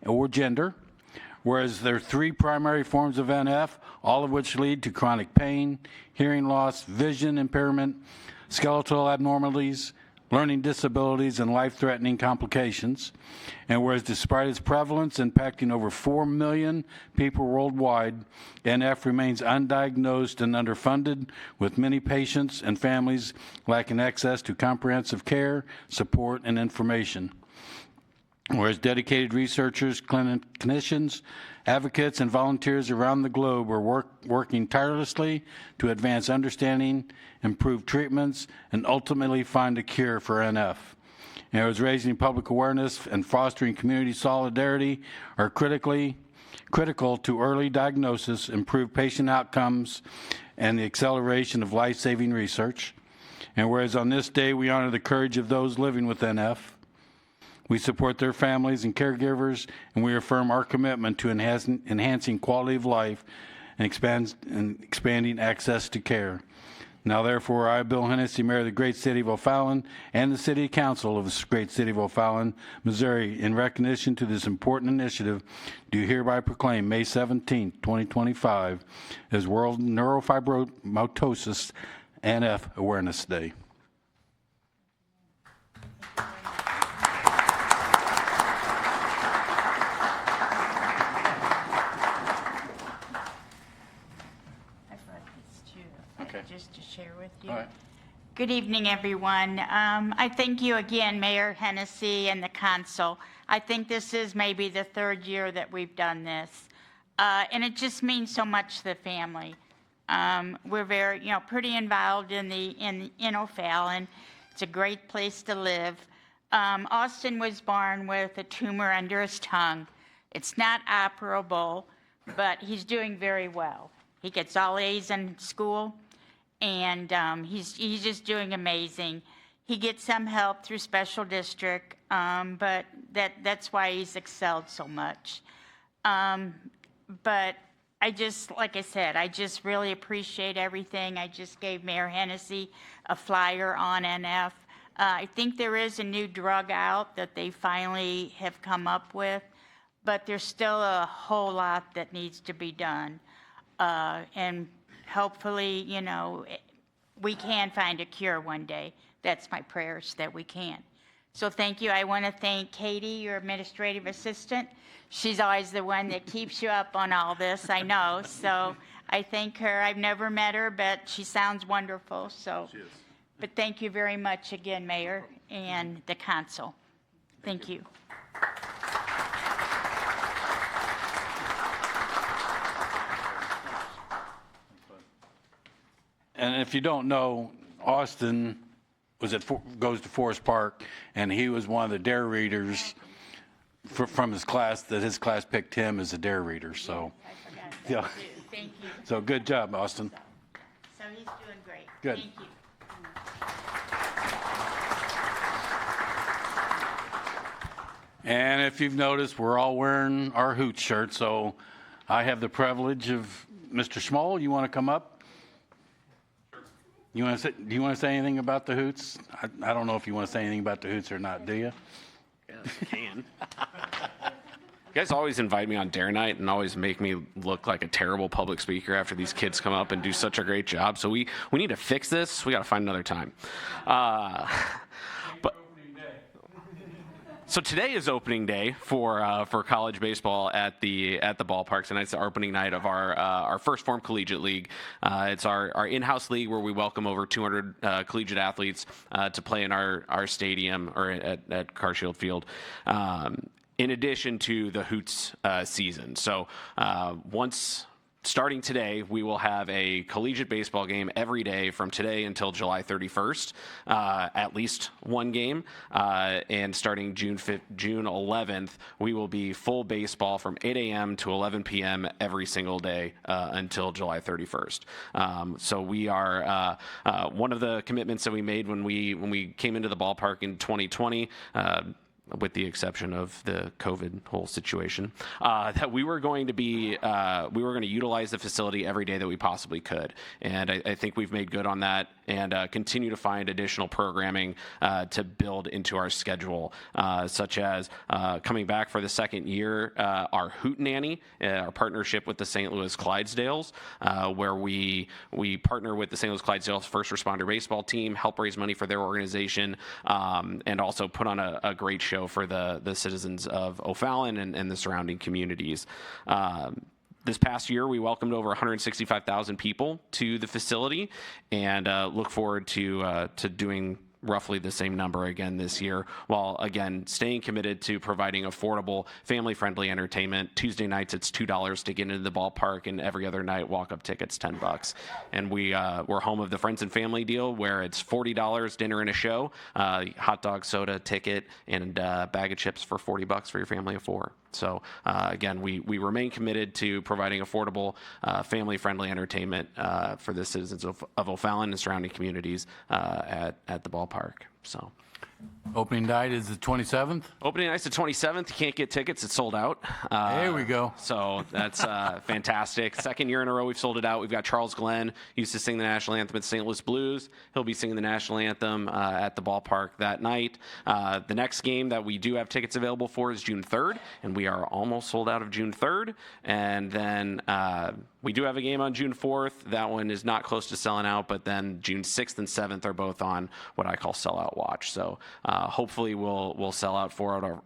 or gender. Whereas there are 3 primary forms of NF, all of which lead to chronic pain, hearing loss, vision impairment, skeletal abnormalities, learning disabilities, and life-threatening complications. And whereas despite its prevalence impacting over 4 million people worldwide, NF remains undiagnosed and underfunded, with many patients and families lacking access to comprehensive care, support, and information. Whereas dedicated researchers, clinicians, advocates, and volunteers around the globe are working tirelessly to advance understanding, improve treatments, and ultimately find a cure for NF. And whereas raising public awareness and fostering community solidarity are critical to early diagnosis, improved patient outcomes, and the acceleration of life-saving research. And whereas on this day we honor the courage of those living with NF, we support their families and caregivers, and we affirm our commitment to enhancing quality of life and expanding access to care. Now, therefore, I, Bill Hennessy, Mayor of the great city of O'Fallon, and the City Council of the great city of O'Fallon, Missouri, in recognition to this important initiative, do hereby proclaim May 17, 2025 as World Neurofibromatosis NF Awareness Day. Just to share with you. All right. Good evening, everyone. I thank you again, Mayor Hennessy and the council. I think this is maybe the 3rd year that we've done this. And it just means so much to the family. We're very, pretty involved in O'Fallon. It's a great place to live. Austin was born with a tumor under his tongue. It's not operable, but he's doing very well. He gets all A's in school. And he's just doing amazing. He gets some help through special district, but that's why he's excelled so much. But like I said, I just really appreciate everything. I just gave Mayor Hennessy a flyer on NF. I think there is a new drug out that they finally have come up with, but there's still a whole lot that needs to be done. And hopefully, we can find a cure one day. That's my prayers, that we can. So thank you. I want to thank Katie, your administrative assistant. She's always the one that keeps you up on all this, I know. So I thank her. I've never met her, but she sounds wonderful. So, but thank you very much again, Mayor and the council. Thank you. And if you don't know, Austin goes to Forest Park, and he was one of the dare readers from his class, that his class picked him as a dare reader. So, yeah. Thank you. So good job, Austin. So he's doing great. Good. Thank you. And if you've noticed, we're all wearing our Hoots shirts. So I have the privilege of Mr. Schmoll. You want to come up? Do you want to say anything about the Hoots? I don't know if you want to say anything about the Hoots or not, do you? Yes, I can. You guys always invite me on Dare Night and always make me look like a terrible public speaker after these kids come up and do such a great job. So we need to fix this. We got to find another time. So today is opening day for college baseball at the ballpark. Tonight's the opening night of our First Form Collegiate League. It's our in-house league where we welcome over 200 collegiate athletes to play in our stadium or at Carshield Field. In addition to the Hoots season. So starting today, we will have a collegiate baseball game every day from today until July 31st, at least one game. And starting June 11th, we will be full baseball from 8 a.m. to 11 p.m. every single day until July 31st. So we are one of the commitments that we made when we came into the ballpark in 2020. With the exception of the COVID whole situation, that we were going to utilize the facility every day that we possibly could. And I think we've made good on that and continue to find additional programming to build into our schedule, such as coming back for the second year, our Hoot Nanny, our partnership with the St. Louis Clydesdales, where we partner with the St. Louis Clydesdales first responder baseball team, help raise money for their organization, and also put on a great show for the citizens of O'Fallon and the surrounding communities. This past year, we welcomed over 165,000 people to the facility, and look forward to doing roughly the same number again this year, while again staying committed to providing affordable, family-friendly entertainment. Tuesday nights it's $2 to get into the ballpark, and every other night walk-up tickets $10. And we're home of the Friends and Family deal, where it's $40 dinner and a show, hot dog, soda, ticket, and a bag of chips for $40 for your family of four. So again, we remain committed to providing affordable, family-friendly entertainment for the citizens of O'Fallon and surrounding communities at the ballpark. So, opening night is the 27th. Opening night's the 27th. You can't get tickets; it's sold out. There we go. So that's fantastic. Second year in a row we've sold it out. We've got Charles Glenn, used to sing the national anthem at St. Louis Blues. He'll be singing the national anthem at the ballpark that night. The next game that we do have tickets available for is June 3rd, and we are almost sold out of June 3rd. And then we do have a game on June 4th. That one is not close to selling out, but then June 6th and 7th are both on what I call sellout watch. So hopefully we'll sell out four out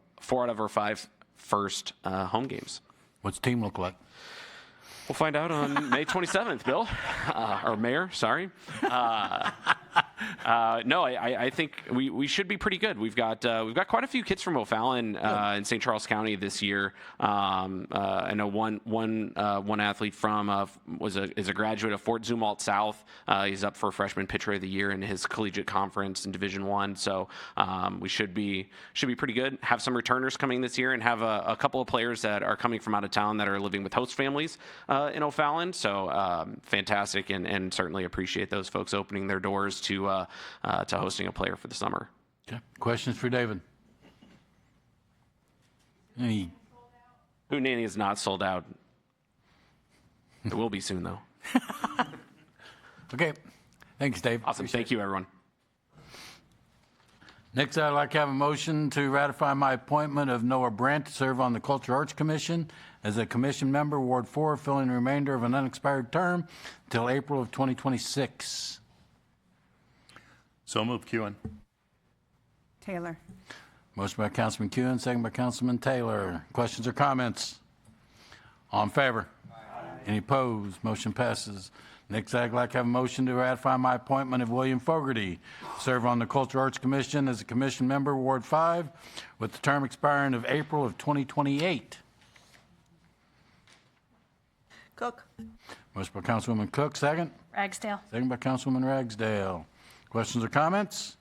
of our 5 first home games. What's the team look like? We'll find out on May 27th, Bill, or Mayor, sorry. No, I think we should be pretty good. We've got quite a few kids from O'Fallon in St. Charles County this year. I know one athlete from is a graduate of Fort Zumwalt South. He's up for Freshman Pitcher of the Year in his collegiate conference in Division I. So we should be pretty good. Have some returners coming this year, and have a couple of players that are coming from out of town that are living with host families in O'Fallon. So fantastic, and certainly appreciate those folks opening their doors to hosting a player for the summer. Okay. Questions for David? Any? Hoot Nanny is not sold out. It will be soon, though. Okay. Thanks, Dave. Awesome. Thank you, everyone. Next, I'd like to have a motion to ratify my appointment of Noah Brandt to serve on the Cultural Arts Commission as a commission member, Ward 4, filling the remainder of an unexpired term until April of 2026. So moved, Kewen. Taylor. Motion by Councilman Kuhn, second by Councilman Taylor. Questions or comments? All in favor? Aye. Any opposed? Motion passes. Next, I'd like to have a motion to ratify my appointment of William Fogarty to serve on the Cultural Arts Commission as a commission member, Ward 5, with the term expiring of April of 2028. Cook. Motion by Councilwoman Cook, second. Ragsdale. Second by Councilwoman Ragsdale. Questions or comments?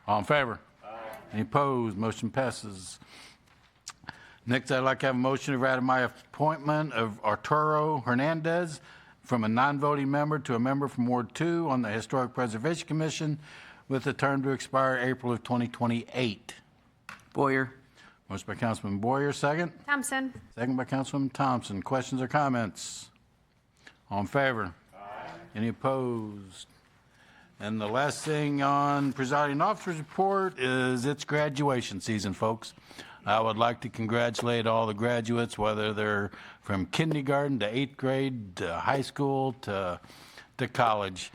All in favor? Any opposed? Motion passes. Next, I'd like to have a motion to ratify my appointment of Arturo Hernandez from a non-voting member to a member from Ward 2 on the Historic Preservation Commission with a term to expire April of 2028. Boyer. Motion by Councilman Boyer, second. Thompson. Second by Councilwoman Thompson. Questions or comments? All in favor? Any opposed? And the last thing on presiding officer's report is it's graduation season, folks. I would like to congratulate all the graduates, whether they're from kindergarten to 8th grade to high school to college.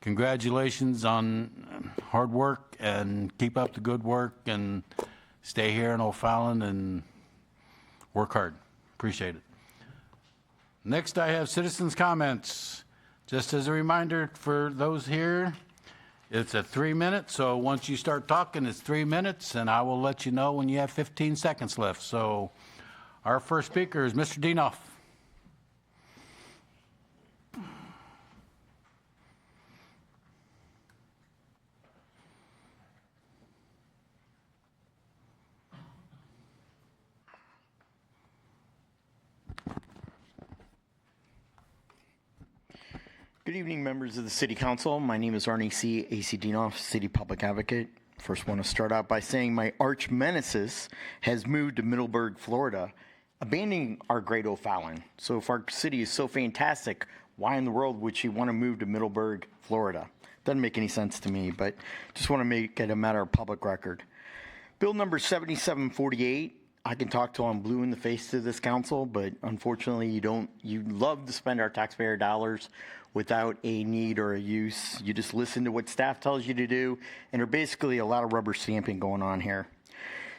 Congratulations on hard work, and keep up the good work, and stay here in O'Fallon and work hard. Appreciate it. Next, I have citizens' comments. Just as a reminder for those here, it's a 3 minute, so once you start talking, it's 3 minutes, and I will let you know when you have 15 seconds left. So our first speaker is Mr. Dienoff. Good evening, members of the City Council. My name is Arnie C. A.C. Dienoff, City Public Advocate. First, want to start out by saying my arch nemesis has moved to Middleburg, Florida, abandoning our great O'Fallon. So if our city is so fantastic, why in the world would she want to move to Middleburg, Florida? Doesn't make any sense to me, but just want to make it a matter of public record. Bill number 7748. I can talk till I'm blue in the face to this council, but unfortunately you love to spend our taxpayer dollars without a need or a use. You just listen to what staff tells you to do, and there's basically a lot of rubber stamping going on here.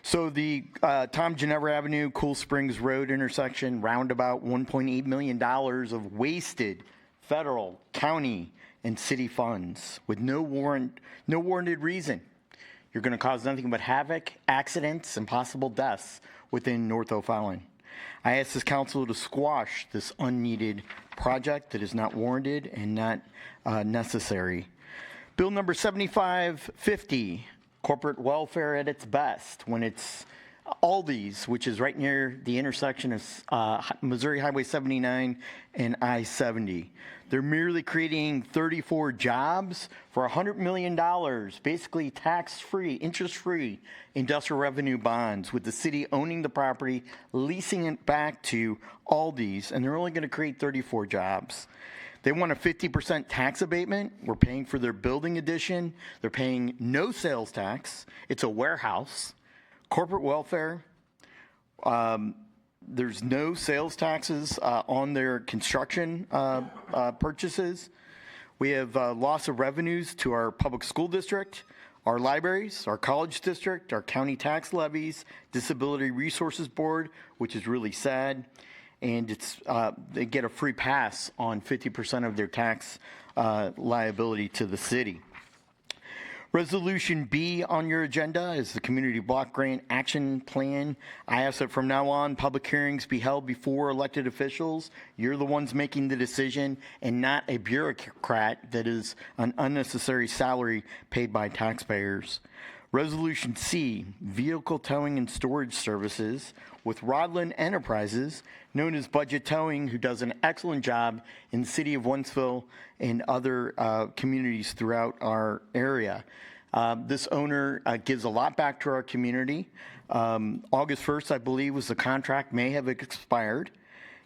So the Tom Ginevra Avenue, Cool Springs Road intersection, roundabout $1.8 million of wasted federal, county, and city funds with no warranted reason. You're going to cause nothing but havoc, accidents, and possible deaths within North O'Fallon. I ask this council to squash this unneeded project that is not warranted and not necessary. Bill number 7550, corporate welfare at its best, when it's Aldi's, which is right near the intersection of Missouri Highway 79 and I-70. They're merely creating 34 jobs for $100 million, basically tax-free, interest-free industrial revenue bonds, with the city owning the property, leasing it back to Aldi's, and they're only going to create 34 jobs. They want a 50% tax abatement. We're paying for their building addition. They're paying no sales tax. It's a warehouse. Corporate welfare. There's no sales taxes on their construction purchases. We have loss of revenues to our public school district, our libraries, our college district, our county tax levies, Disability Resources Board, which is really sad. And they get a free pass on 50% of their tax liability to the city. Resolution B on your agenda is the Community Block Grant Action Plan. I ask that from now on, public hearings be held before elected officials. You're the ones making the decision, and not a bureaucrat that is an unnecessary salary paid by taxpayers. Resolution C, Vehicle Towing and Storage Services with Rodland Enterprises, known as Budget Towing, who does an excellent job in the city of Wentzville and other communities throughout our area. This owner gives a lot back to our community. August 1st, I believe, was the contract, may have expired.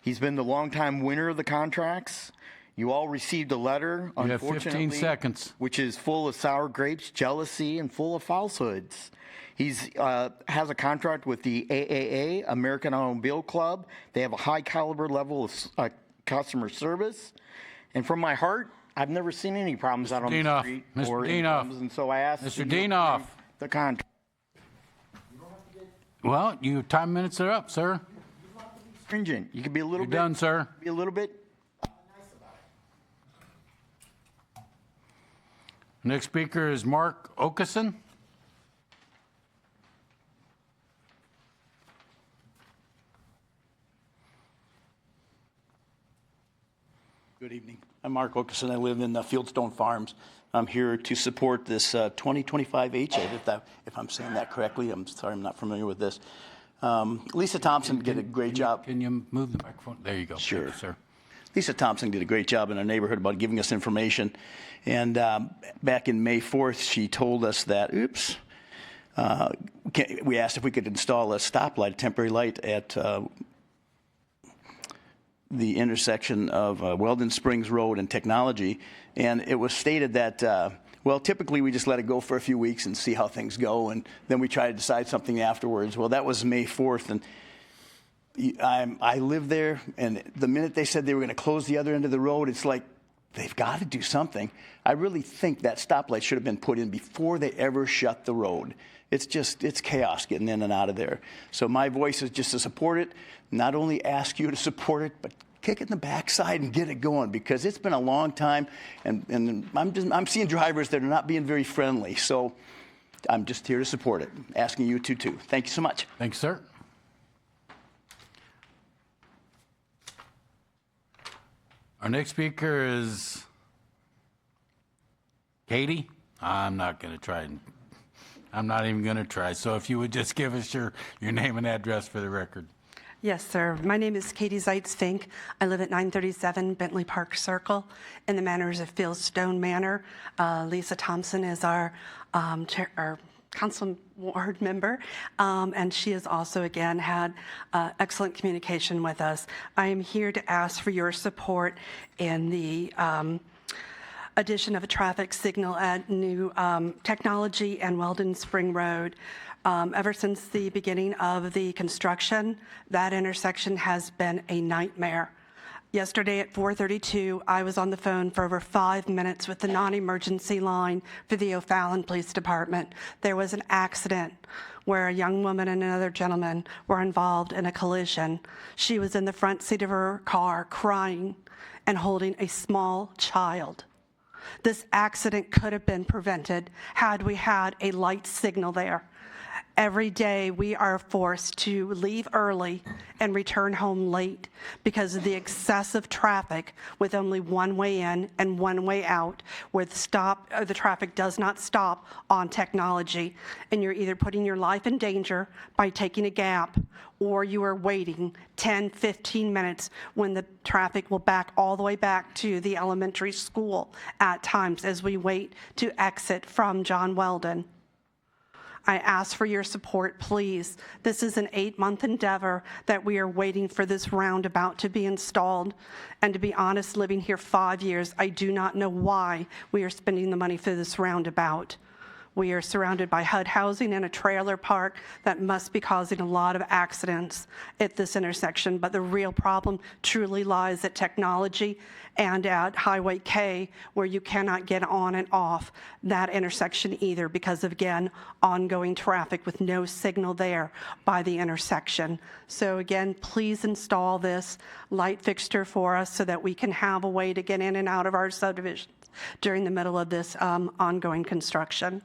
He's been the longtime winner of the contracts. You all received a letter, You have unfortunately, 15 seconds. which is full of sour grapes, jealousy, and full of falsehoods. He's has a contract with the AAA, American Automobile Club. They have a high caliber level of customer service. And from my heart, I've never seen any problems out on the street. or any problems, and so I asked Mr. Dienoff. the contract. Well, your time minutes are up, sir. stringent. You can be a little You're bit. done, sir. Be a little bit. Next speaker is Mark Okeson. Good evening. I'm Mark Okeson. I live in Fieldstone Farms. I'm here to support this 2025 HAID, if I'm saying that correctly. I'm sorry, I'm not familiar with this. Lisa Thompson did a great job. Can you move the microphone? There you go. Sure. Thank you, sir. Lisa Thompson did a great job in our neighborhood about giving us information. And back in May 4th, she told us that, we asked if we could install a stoplight, a temporary light at the intersection of Weldon Springs Road and Technology. And it was stated that, well, typically we just let it go for a few weeks and see how things go. And then we try to decide something afterwards. Well, that was May 4th. And I live there, and the minute they said they were going to close the other end of the road, it's like, they've got to do something. I really think that stoplight should have been put in before they ever shut the road. It's chaos getting in and out of there. So my voice is just to support it, not only ask you to support it, but kick it in the backside and get it going, because it's been a long time, and I'm seeing drivers that are not being very friendly. So I'm just here to support it, asking you to too. Thank you so much. Thanks, sir. Our next speaker is Katie. I'm not going to try. I'm not even going to try. So if you would just give us your name and address for the record. Yes, sir. My name is Katie Zeitz-Fink. I live at 937 Bentley Park Circle in the Manors of Fieldstone Manor. Lisa Thompson is our council ward member, and she has also, again, had excellent communication with us. I am here to ask for your support in the addition of a traffic signal at New Technology and Weldon Spring Road. Ever since the beginning of the construction, that intersection has been a nightmare. Yesterday at 4:32, I was on the phone for over 5 minutes with the non-emergency line for the O'Fallon Police Department. There was an accident where a young woman and another gentleman were involved in a collision. She was in the front seat of her car crying and holding a small child. This accident could have been prevented had we had a light signal there. Every day we are forced to leave early and return home late because of the excessive traffic with only one way in and one way out, where the traffic does not stop on Technology, and you're either putting your life in danger by taking a gap, or you are waiting 10, 15 minutes when the traffic will back all the way back to the elementary school at times as we wait to exit from John Weldon. I ask for your support, please. This is an 8-month endeavor that we are waiting for this roundabout to be installed. And to be honest, living here 5 years, I do not know why we are spending the money for this roundabout. We are surrounded by HUD housing and a trailer park that must be causing a lot of accidents at this intersection. But the real problem truly lies at Technology and at Highway K, where you cannot get on and off that intersection either because of, again, ongoing traffic with no signal there by the intersection. So again, please install this light fixture for us so that we can have a way to get in and out of our subdivisions during the middle of this ongoing construction.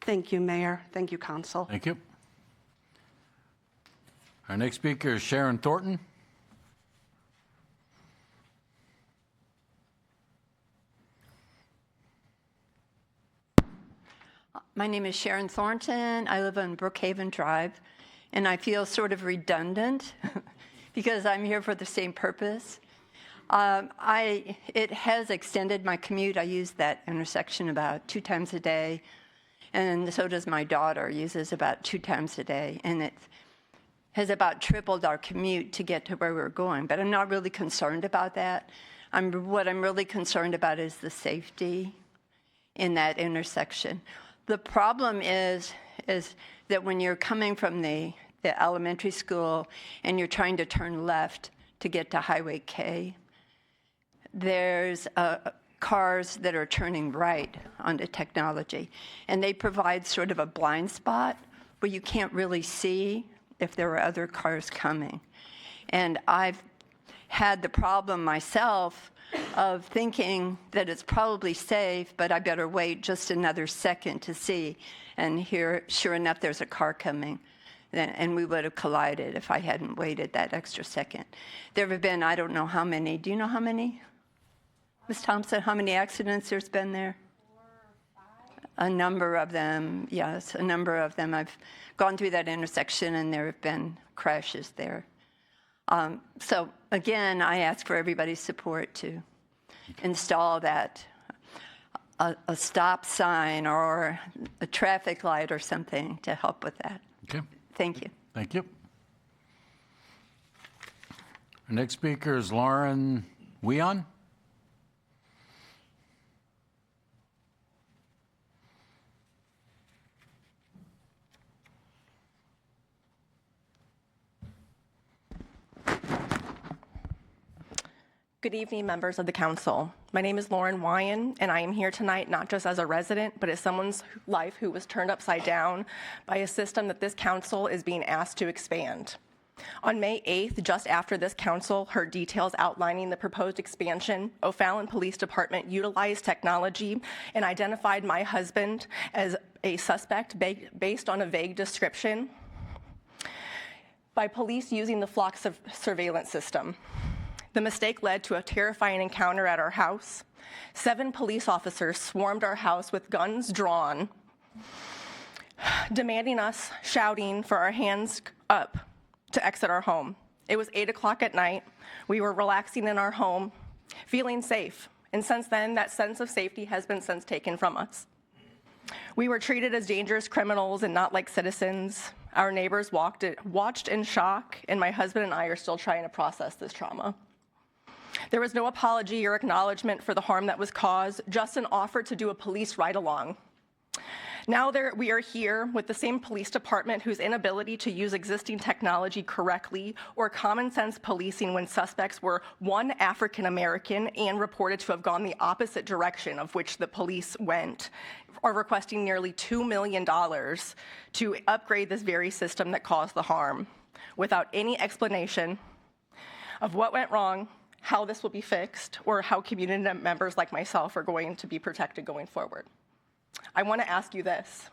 Thank you, Mayor. Thank you, Council. Thank you. Our next speaker is Sharon Thornton. My name is Sharon Thornton. I live on Brookhaven Drive, and I feel sort of redundant because I'm here for the same purpose. It has extended my commute. I use that intersection about 2 times a day, and so does my daughter, uses about 2 times a day, and it has about tripled our commute to get to where we're going. But I'm not really concerned about that. What I'm really concerned about is the safety in that intersection. The problem is that when you're coming from the elementary school and you're trying to turn left to get to Highway K, there's cars that are turning right onto Technology, and they provide sort of a blind spot where you can't really see if there are other cars coming. And I've had the problem myself of thinking that it's probably safe, but I better wait just another second to see. And here, sure enough, there's a car coming. And we would have collided if I hadn't waited that extra second. There have been, I don't know how many. Do you know how many? Ms. Thompson, how many accidents there's been there? 4 or 5. A number of them, yes, a number of them. I've gone through that intersection and there have been crashes there. So again, I ask for everybody's support to install that, a stop sign or a traffic light or something to help with that. Okay. Thank you. Thank you. Our next speaker is Lauren Weon. Good evening, members of the council. My name is Lauren Wyan, and I am here tonight not just as a resident, but as someone's life who was turned upside down by a system that this council is being asked to expand. On May 8th, just after this council heard details outlining the proposed expansion, O'Fallon Police Department utilized technology and identified my husband as a suspect based on a vague description by police using the flock surveillance system. The mistake led to a terrifying encounter at our house. 7 police officers swarmed our house with guns drawn, demanding us, shouting for our hands up to exit our home. It was 8 o'clock at night. We were relaxing in our home, feeling safe. And since then, that sense of safety has been since taken from us. We were treated as dangerous criminals and not like citizens. Our neighbors watched in shock, and my husband and I are still trying to process this trauma. There was no apology or acknowledgement for the harm that was caused, just an offer to do a police ride-along. Now we are here with the same police department whose inability to use existing technology correctly or common sense policing when suspects were, 1, African American and reported to have gone the opposite direction of which the police went, are requesting nearly $2 million to upgrade this very system that caused the harm without any explanation of what went wrong, how this will be fixed, or how community members like myself are going to be protected going forward. I want to ask you this.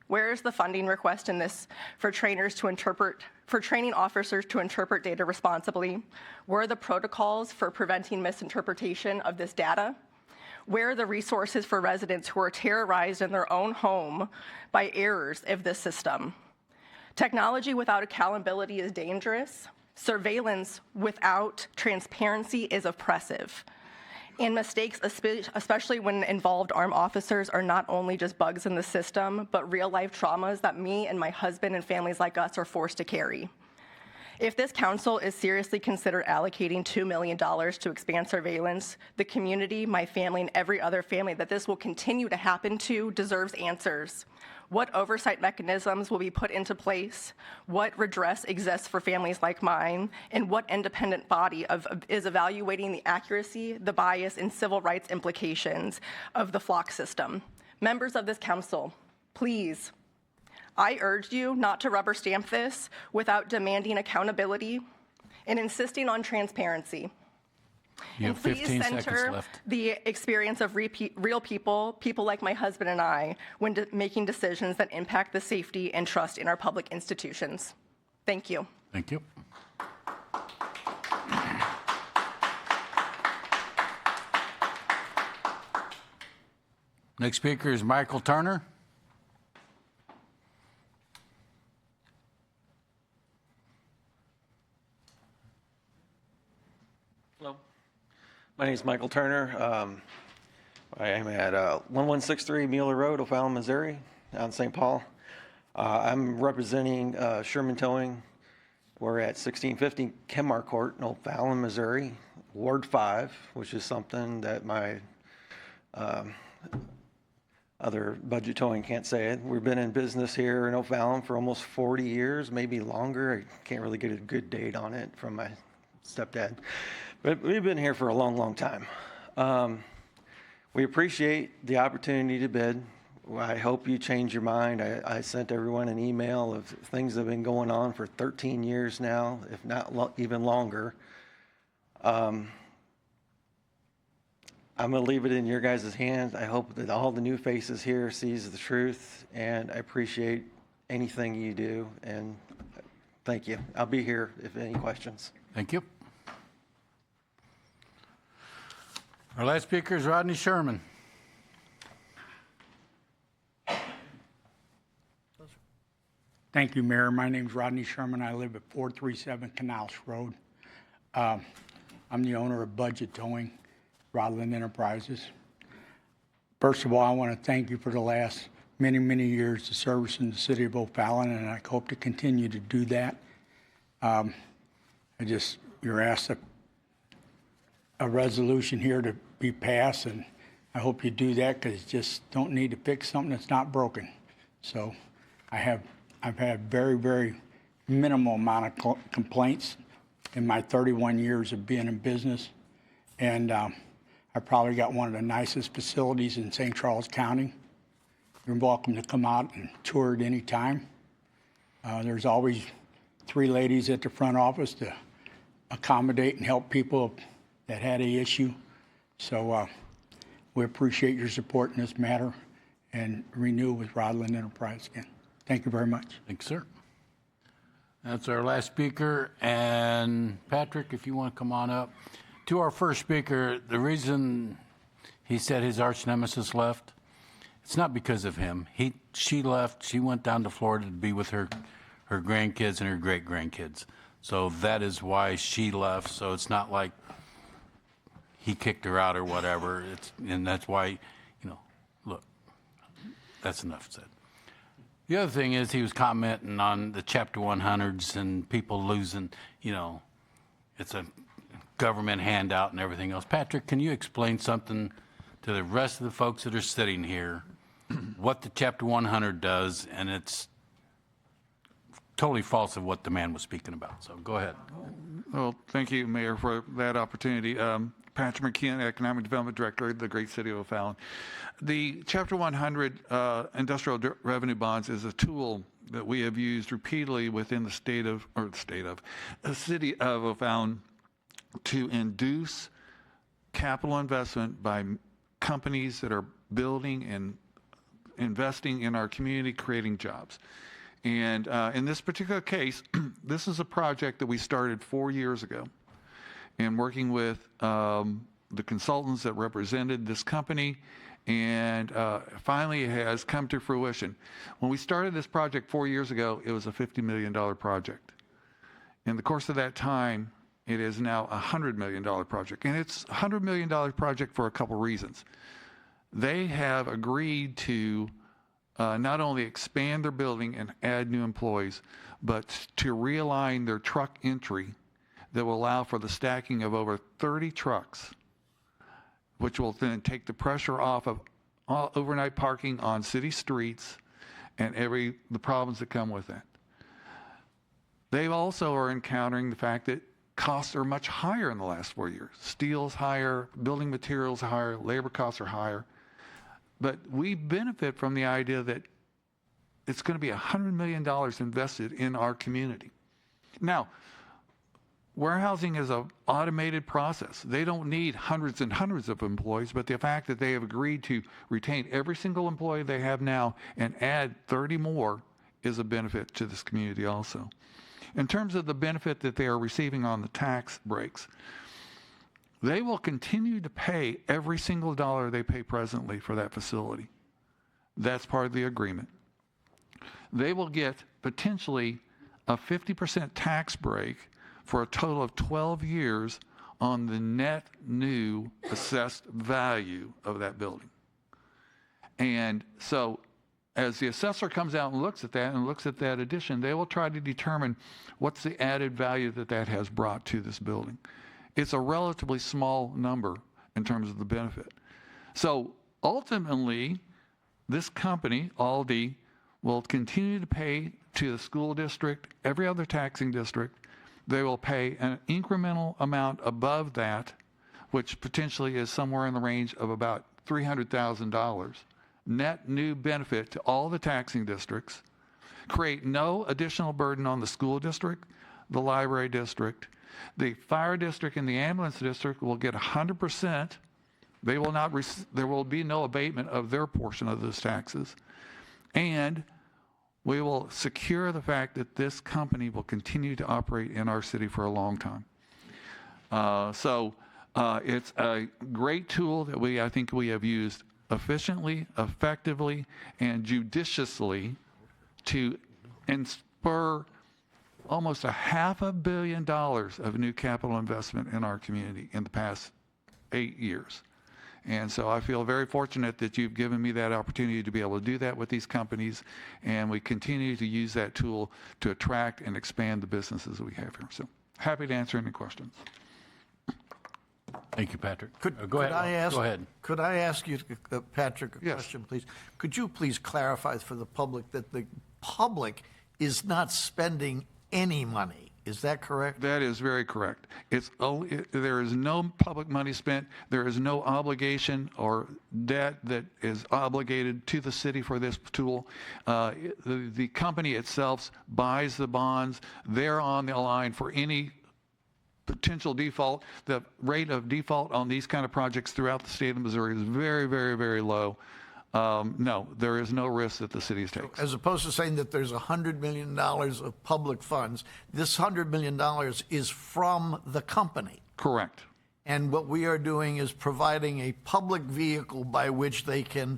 Where is the funding request in this for training officers to interpret data responsibly? Where are the protocols for preventing misinterpretation of this data? Where are the resources for residents who are terrorized in their own home by errors of this system? Technology without accountability is dangerous. Surveillance without transparency is oppressive. And mistakes, especially when involved armed officers, are not only just bugs in the system, but real-life traumas that me and my husband and families like us are forced to carry. If this council is seriously considered allocating $2 million to expand surveillance, the community, my family, and every other family that this will continue to happen to deserves answers. What oversight mechanisms will be put into place? What redress exists for families like mine? And what independent body is evaluating the accuracy, the bias, and civil rights implications of the flock system? Members of this council, please, I urge you not to rubber stamp this without demanding accountability and insisting on transparency. You have 15 seconds left. The experience of real people like my husband and I, when making decisions that impact the safety and trust in our public institutions. Thank you. Thank you. Next speaker is Michael Turner. Hello. My name is Michael Turner. I am at 1163 Mueller Road, O'Fallon, Missouri, out in St. Paul. I'm representing Sherman Towing. We're at 1650 Kenmar Court in O'Fallon, Missouri, Ward 5, which is something that my other budget towing can't say it. We've been in business here in O'Fallon for almost 40 years, maybe longer. I can't really get a good date on it from my stepdad. But we've been here for a long, long time. We appreciate the opportunity to bid. I hope you change your mind. I sent everyone an email of things that have been going on for 13 years now, if not even longer. I'm going to leave it in your guys' hands. I hope that all the new faces here sees the truth, and I appreciate anything you do, and thank you. I'll be here if any questions. Thank you. Our last speaker is Rodney Sherman. Thank you, Mayor. My name is Rodney Sherman. I live at 437 Canals Road. I'm the owner of Budget Towing, Rodland Enterprises. First of all, I want to thank you for the last many, many years of service in the city of O'Fallon, and I hope to continue to do that. You're asked a resolution here to be passed, and I hope you do that because you just don't need to fix something that's not broken. So I've had very, very minimal amount of complaints in my 31 years of being in business. And I probably got one of the nicest facilities in St. Charles County. You're welcome to come out and tour at any time. There's always 3 ladies at the front office to accommodate and help people that had an issue. So we appreciate your support in this matter and renew with Rodland Enterprise again. Thank you very much. Thanks, sir. That's our last speaker. And Patrick, if you want to come on up. To our first speaker, the reason he said his arch nemesis left, it's not because of him. She left. She went down to Florida to be with her grandkids and her great-grandkids. So that is why she left. So it's not like he kicked her out or whatever. And that's why, look, that's enough said. The other thing is he was commenting on the Chapter 100s and people losing, it's a government handout and everything else. Patrick, can you explain something to the rest of the folks that are sitting here, what the Chapter 100 does, and it's totally false of what the man was speaking about. So go ahead. Well, thank you, Mayor, for that opportunity. Patrick McKeon, Economic Development Director of the great city of O'Fallon. The Chapter 100 industrial revenue bonds is a tool that we have used repeatedly within the city of O'Fallon to induce capital investment by companies that are building and investing in our community, creating jobs. And in this particular case, this is a project that we started 4 years ago, and working with the consultants that represented this company, and finally it has come to fruition. When we started this project 4 years ago, it was a $50 million project. In the course of that time, it is now a $100 million project, and it's a $100 million project for a couple reasons. They have agreed to not only expand their building and add new employees, but to realign their truck entry that will allow for the stacking of over 30 trucks, which will then take the pressure off of overnight parking on city streets and the problems that come with that. They also are encountering the fact that costs are much higher in the last 4 years. Steel's higher, building materials are higher, labor costs are higher. But we benefit from the idea that it's going to be $100 million invested in our community. Now, warehousing is an automated process. They don't need hundreds and hundreds of employees, but the fact that they have agreed to retain every single employee they have now and add 30 more is a benefit to this community also. In terms of the benefit that they are receiving on the tax breaks, they will continue to pay every single dollar they pay presently for that facility. That's part of the agreement. They will get potentially a 50% tax break for a total of 12 years on the net new assessed value of that building. And so as the assessor comes out and looks at that and looks at that addition, they will try to determine what's the added value that that has brought to this building. It's a relatively small number in terms of the benefit. So ultimately, this company, Aldi, will continue to pay to the school district, every other taxing district. They will pay an incremental amount above that, which potentially is somewhere in the range of about $300,000 net new benefit to all the taxing districts, create no additional burden on the school district, the library district. The fire district and the ambulance district will get 100%. They will not, there will be no abatement of their portion of those taxes. And we will secure the fact that this company will continue to operate in our city for a long time. It's a great tool that I think we have used efficiently, effectively, and judiciously to spur almost $500 million of new capital investment in our community in the past 8 years. And so I feel very fortunate that you've given me that opportunity to be able to do that with these companies, and we continue to use that tool to attract and expand the businesses that we have here. So happy to answer any questions. Thank you, Patrick. Go ahead. Go ahead. Could I ask you, Patrick, a question, please? Could you please clarify for the public that the public is not spending any money? Is that correct? That is very correct. There is no public money spent. There is no obligation or debt that is obligated to the city for this tool. The company itself buys the bonds. They're on the line for any potential default. The rate of default on these kind of projects throughout the state of Missouri is very, very, very low. No, there is no risk that the city takes. As opposed to saying that there's $100 million of public funds, this $100 million is from the company. Correct. And what we are doing is providing a public vehicle by which they can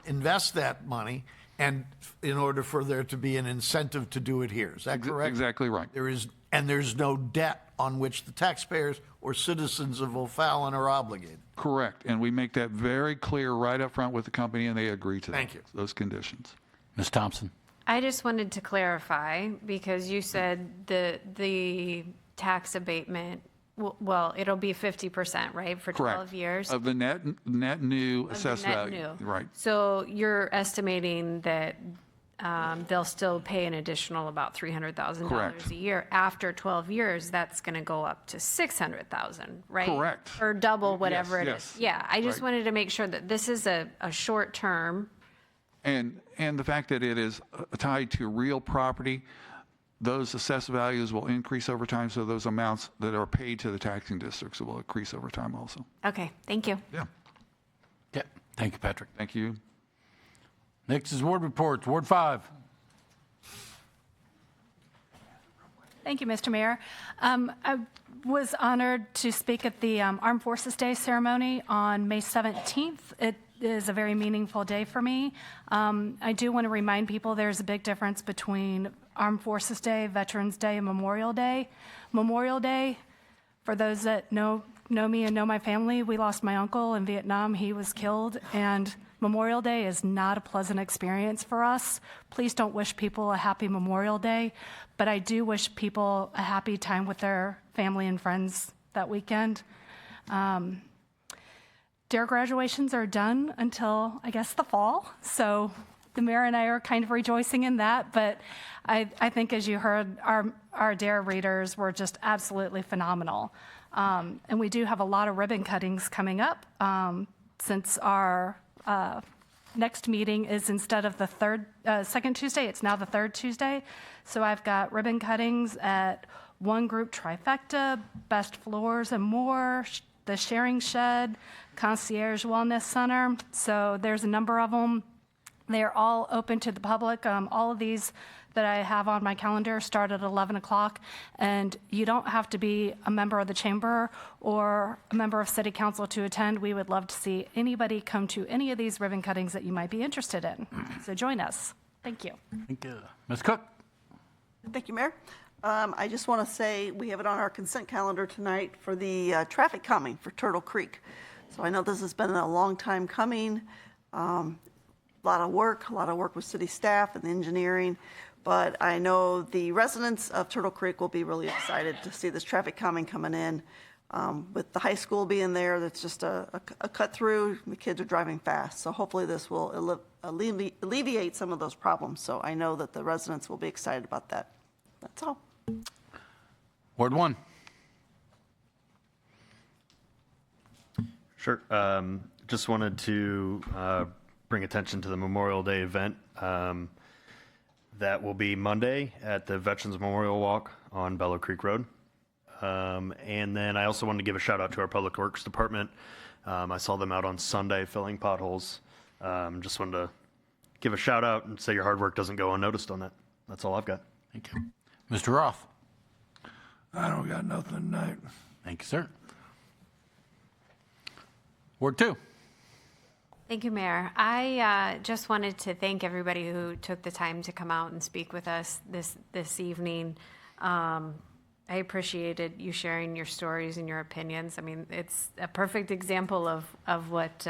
invest that money, and in order for there to be an incentive to do it here. Is that correct? Exactly right. There's no debt on which the taxpayers or citizens of O'Fallon are obligated. Correct. And we make that very clear right up front with the company, and they agree to those conditions. Ms. Thompson. I just wanted to clarify, because you said the tax abatement, well, it'll be 50%, right, for 12 years? Of the net new assessed value. Right. So you're estimating that they'll still pay an additional about $300,000 a year. After 12 years, that's going to go up to $600,000, right? Correct. Or double whatever it is. Yeah, I just Right. wanted to make sure that this is a short term. And the fact that it is tied to real property, those assessed values will increase over time, so those amounts that are paid to the taxing districts will increase over time also. Okay, thank you. Yeah. Yeah. Thank you, Patrick. Thank you. Next is ward reports. Ward 5. Thank you, Mr. Mayor. I was honored to speak at the Armed Forces Day ceremony on May 17th. It is a very meaningful day for me. I do want to remind people there's a big difference between Armed Forces Day, Veterans Day, and Memorial Day. Memorial Day, for those that know me and know my family, we lost my uncle in Vietnam. He was killed, and Memorial Day is not a pleasant experience for us. Please don't wish people a happy Memorial Day, but I do wish people a happy time with their family and friends that weekend. DARE graduations are done until, I guess, the fall, so the mayor and I are kind of rejoicing in that, but I think, as you heard, our DARE readers were just absolutely phenomenal. And we do have a lot of ribbon cuttings coming up, since our next meeting is, instead of the second Tuesday, it's now the third Tuesday. So I've got ribbon cuttings at One Group Trifecta, Best Floors and More, the Sharing Shed, Concierge Wellness Center. So there's a number of them. They're all open to the public. All of these that I have on my calendar start at 11 o'clock, and you don't have to be a member of the chamber or a member of city council to attend. We would love to see anybody come to any of these ribbon cuttings that you might be interested in. So join us. Thank you. Thank you. Ms. Cook. Thank you, Mayor. I just want to say we have it on our consent calendar tonight for the traffic calming for Turtle Creek. So I know this has been a long time coming. A lot of work with city staff and engineering. But I know the residents of Turtle Creek will be really excited to see this traffic calming coming in. With the high school being there, that's just a cut through. The kids are driving fast. So hopefully this will alleviate some of those problems. So I know that the residents will be excited about that. That's all. Ward 1. Sure. Just wanted to bring attention to the Memorial Day event. That will be Monday at the Veterans Memorial Walk on Bellow Creek Road. And then I also wanted to give a shout out to our Public Works Department. I saw them out on Sunday filling potholes. Just wanted to give a shout out and say your hard work doesn't go unnoticed on that. That's all I've got. Thank you. Mr. Roth. I don't got nothing tonight. Thank you, sir. Ward 2. Thank you, Mayor. I just wanted to thank everybody who took the time to come out and speak with us this evening. I appreciated you sharing your stories and your opinions. I mean, it's a perfect example of what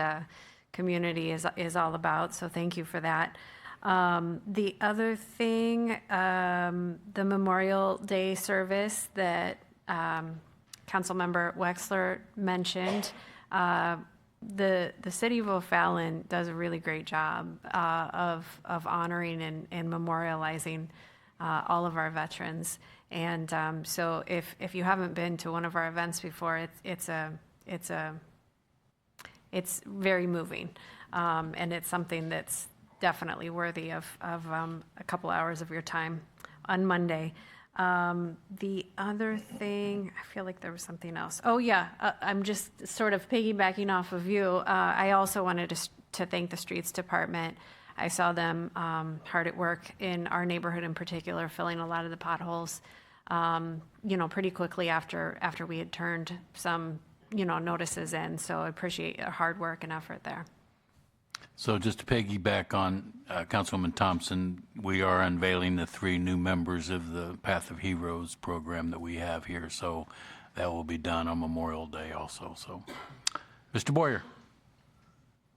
community is all about, so thank you for that. The other thing, the Memorial Day service that Councilmember Wexler mentioned, the city of O'Fallon does a really great job of honoring and memorializing all of our veterans. And so if you haven't been to one of our events before, it's very moving, and it's something that's definitely worthy of a couple hours of your time on Monday. The other thing, I feel like there was something else. Oh yeah, I'm just sort of piggybacking off of you. I also wanted to thank the Streets Department. I saw them hard at work in our neighborhood in particular, filling a lot of the potholes, pretty quickly after we had turned some, notices in. So I appreciate your hard work and effort there. So just to piggyback on Councilwoman Thompson, we are unveiling the 3 new members of the Path of Heroes program that we have here. So that will be done on Memorial Day also. So, Mr. Boyer.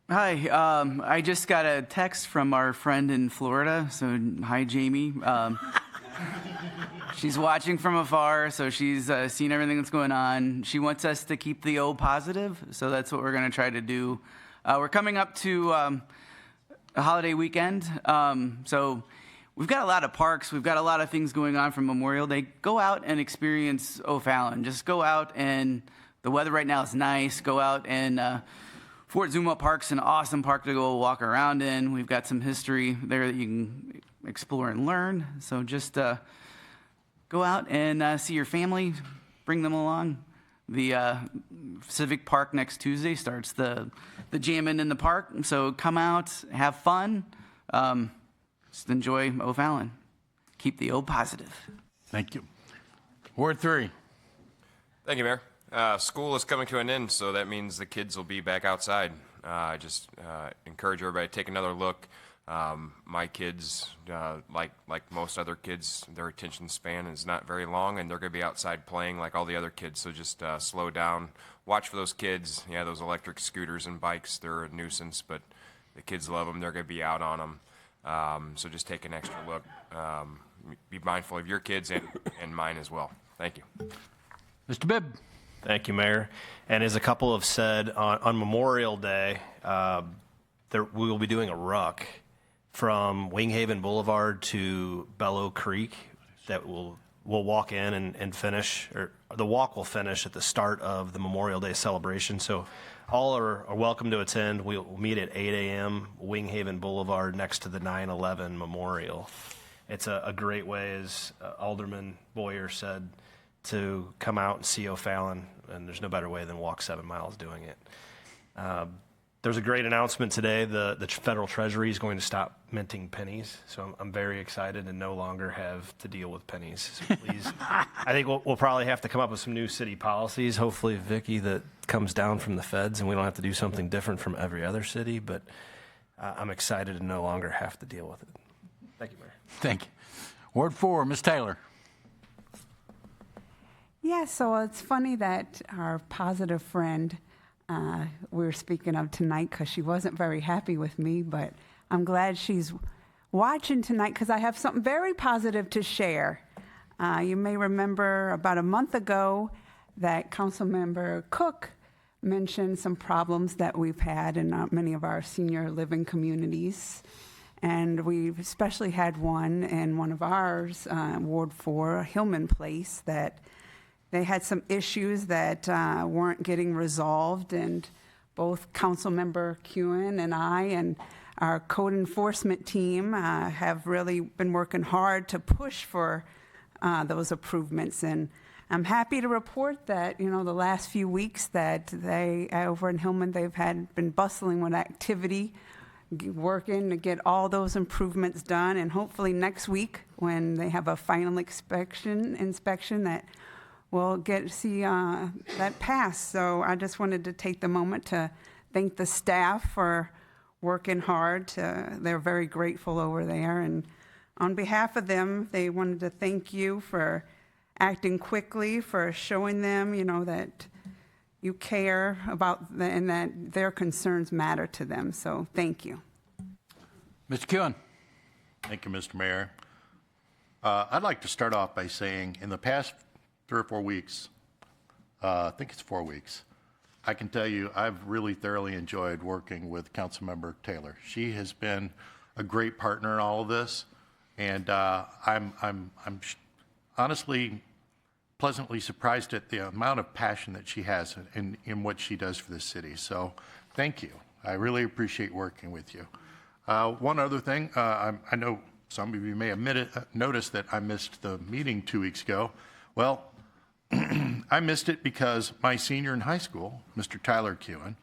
Hi, I just got a text from our friend in Florida. So hi, Jamie. She's watching from afar, so she's seen everything that's going on. She wants us to keep the O positive, so that's what we're going to try to do. We're coming up to a holiday weekend, so we've got a lot of parks. We've got a lot of things going on for Memorial Day. Go out and experience O'Fallon. Just go out, and the weather right now is nice. Go out, and Fort Zuma Park's an awesome park to go walk around in. We've got some history there that you can explore and learn. So just go out and see your family. Bring them along. The Civic Park next Tuesday starts the jamming in the park. So come out, have fun, just enjoy O'Fallon. Keep the O positive. Thank you. Ward 3. Thank you, Mayor. School is coming to an end, so that means the kids will be back outside. I just encourage everybody to take another look. My kids, like most other kids, their attention span is not very long, and they're going to be outside playing like all the other kids. So just slow down, watch for those kids. Yeah, those electric scooters and bikes, they're a nuisance, but the kids love them. They're going to be out on them. So just take an extra look. Be mindful of your kids and mine as well. Thank you. Mr. Bibb. Thank you, Mayor. And as a couple have said, on Memorial Day, we will be doing a ruck from Winghaven Boulevard to Bellow Creek that we'll walk in and finish, or the walk will finish at the start of the Memorial Day celebration. So all are welcome to attend. We'll meet at 8 a.m. Winghaven Boulevard next to the 9/11 Memorial. It's a great way, as Alderman Boyer said, to come out and see O'Fallon, and there's no better way than walk 7 miles doing it. There's a great announcement today. The federal treasury is going to stop minting pennies, so I'm very excited and no longer have to deal with pennies. So please, I think we'll probably have to come up with some new city policies, hopefully, Vicky, that comes down from the feds, and we don't have to do something different from every other city, but I'm excited to no longer have to deal with it. Thank you, Mayor. Thank you. Ward 4, Ms. Taylor. Yeah, so it's funny that our positive friend we were speaking of tonight, because she wasn't very happy with me, but I'm glad she's watching tonight because I have something very positive to share. You may remember about a month ago that Councilmember Cook mentioned some problems that we've had in many of our senior living communities. And we've especially had one in one of ours, Ward 4, Hillman Place, that they had some issues that weren't getting resolved, and both Councilmember Kewen and I and our code enforcement team have really been working hard to push for those improvements. And I'm happy to report that, the last few weeks that they, over in Hillman, they've been bustling with activity, working to get all those improvements done. And hopefully next week, when they have a final inspection that we'll see that pass. So I just wanted to take the moment to thank the staff for working hard. They're very grateful over there. And on behalf of them, they wanted to thank you for acting quickly, for showing them, that you care about and that their concerns matter to them. So thank you. Mr. Kewen. Thank you, Mr. Mayor. I'd like to start off by saying in the past 3 or 4 weeks, I think it's 4 weeks, I can tell you I've really thoroughly enjoyed working with Councilmember Taylor. She has been a great partner in all of this, and I'm honestly pleasantly surprised at the amount of passion that she has in what she does for the city. So thank you. I really appreciate working with you. One other thing, I know some of you may have noticed that I missed the meeting 2 weeks ago. Well, I missed it because my senior in high school, Mr. Tyler Kewen,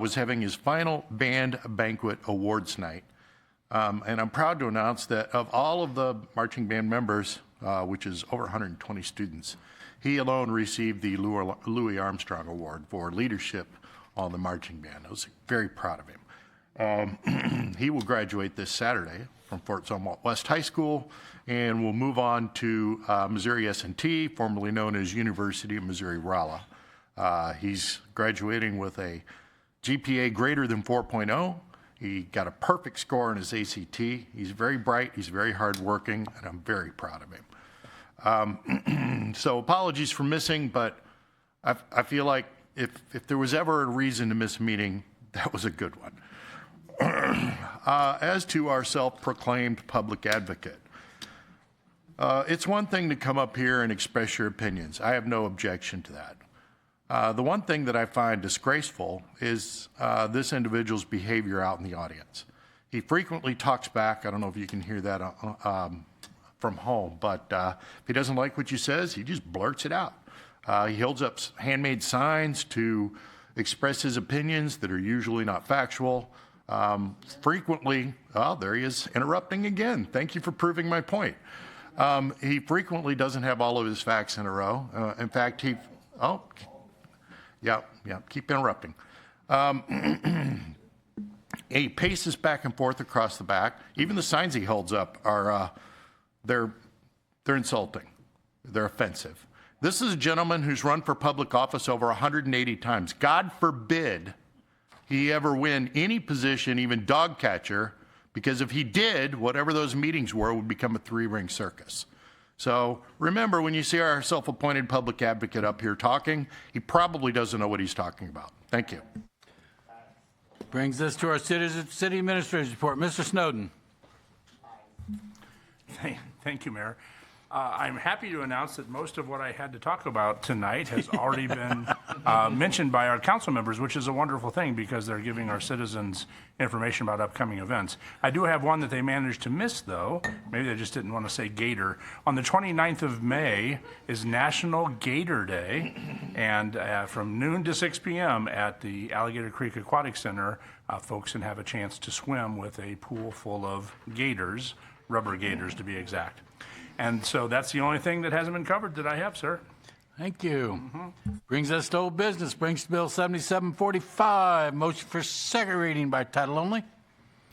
was having his final band banquet awards night. And I'm proud to announce that of all of the marching band members, which is over 120 students, he alone received the Louis Armstrong Award for leadership on the marching band. I was very proud of him. He will graduate this Saturday from Fort Zumwalt West High School and will move on to Missouri S&T, formerly known as University of Missouri-Rolla. He's graduating with a GPA greater than 4.0. He got a perfect score in his ACT. He's very bright, he's very hardworking, and I'm very proud of him. So apologies for missing, but I feel like if there was ever a reason to miss a meeting, that was a good one. As to our self-proclaimed public advocate, it's one thing to come up here and express your opinions. I have no objection to that. The one thing that I find disgraceful is this individual's behavior out in the audience. He frequently talks back. I don't know if you can hear that from home, but if he doesn't like what you says, he just blurts it out. He holds up handmade signs to express his opinions that are usually not factual. Frequently, there he is interrupting again. Thank you for proving my point. He frequently doesn't have all of his facts in a row. In fact, keep interrupting. He paces back and forth across the back. Even the signs he holds up are, they're insulting. They're offensive. This is a gentleman who's run for public office over 180 times. God forbid he ever win any position, even dog catcher, because if he did, whatever those meetings were would become a 3-ring circus. So remember, when you see our self-appointed public advocate up here talking, he probably doesn't know what he's talking about. Thank you. Brings us to our city administrator's report. Mr. Snowden. Thank you, Mayor. I'm happy to announce that most of what I had to talk about tonight has already been mentioned by our council members, which is a wonderful thing because they're giving our citizens information about upcoming events. I do have one that they managed to miss, though. Maybe they just didn't want to say Gator. On the 29th of May is National Gator Day, and from noon to 6 p.m. at the Alligator Creek Aquatic Center, folks can have a chance to swim with a pool full of gators, rubber gators to be exact. And so that's the only thing that hasn't been covered that I have, sir. Thank you. Brings us to old business. Brings Bill 7745. Motion for second reading by title only.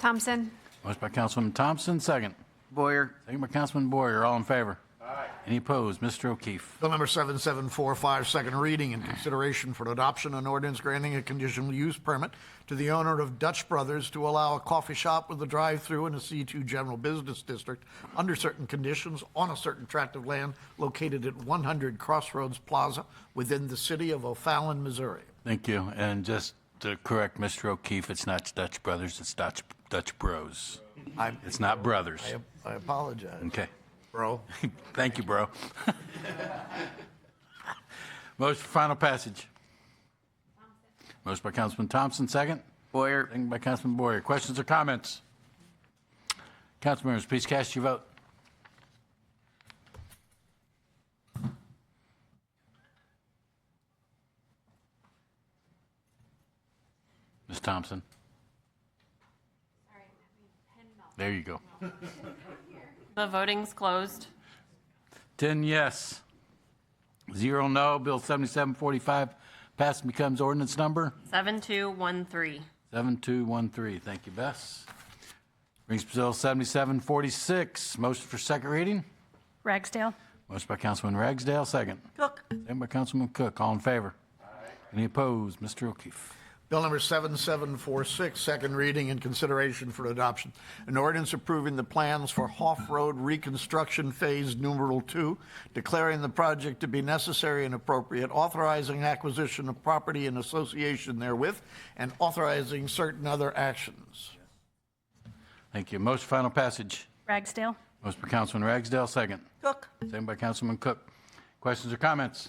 Thompson. Motion by Councilman Thompson, second. Boyer. Second by Councilman Boyer. All in favor? Aye. Any opposed? Mr. O'Keefe. Bill number 7745, second reading, in consideration for adoption, an ordinance granting a conditional use permit to the owner of Dutch Brothers to allow a coffee shop with a drive-through in a C2 general business district under certain conditions on a certain tract of land located at 100 Crossroads Plaza within the city of O'Fallon, Missouri. Thank you. And just to correct Mr. O'Keefe, it's not Dutch Brothers, it's Dutch Bros. It's not brothers. I apologize. Okay. Bro. Thank you, bro. Motion for final passage. Motion by Councilman Thompson, second. Boyer. Second by Councilman Boyer. Questions or comments? Council members, please cast your vote. Ms. Thompson. There you go. The voting's closed. 10 yes, 0 no. Bill 7745 passed and becomes ordinance number 7213. 7213. Thank you, Bess. Brings Bill 7746. Motion for second reading. Ragsdale. Motion by Councilman Ragsdale, second. Cook. Second by Councilman Cook. All in favor? Any opposed? Mr. O'Keefe. Bill number 7746, second reading and consideration for adoption. An ordinance approving the plans for Hoff Road Reconstruction Phase Numeral 2, declaring the project to be necessary and appropriate, authorizing acquisition of property in association therewith, and authorizing certain other actions. Thank you. Motion for final passage. Ragsdale. Motion by Councilman Ragsdale, second. Cook. Second by Councilman Cook. Questions or comments?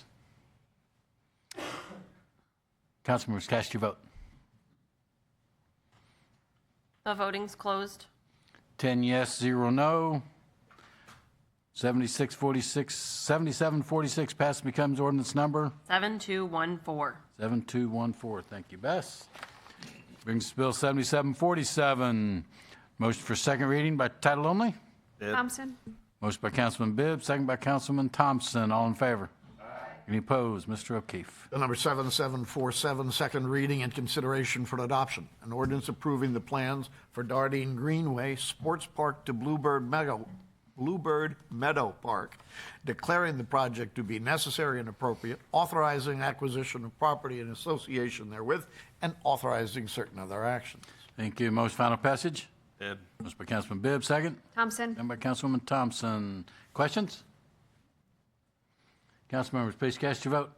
Council members, cast your vote. The voting's closed. 10 yes, 0 no. 7746 passed and becomes ordinance number 7214. 7214. Thank you, Bess. Brings Bill 7747. Motion for second reading by title only. Thompson. Motion by Councilman Bibb, second by Councilman Thompson. All in favor? Any opposed? Mr. O'Keefe. Bill number 7747, second reading and consideration for adoption. An ordinance approving the plans for Dardine Greenway Sports Park to Bluebird Meadow Park, declaring the project to be necessary and appropriate, authorizing acquisition of property in association therewith, and authorizing certain other actions. Thank you. Motion final passage. Bibb. Motion by Councilman Bibb, second. Thompson. Second by Councilwoman Thompson. Questions? Council members, please cast your vote.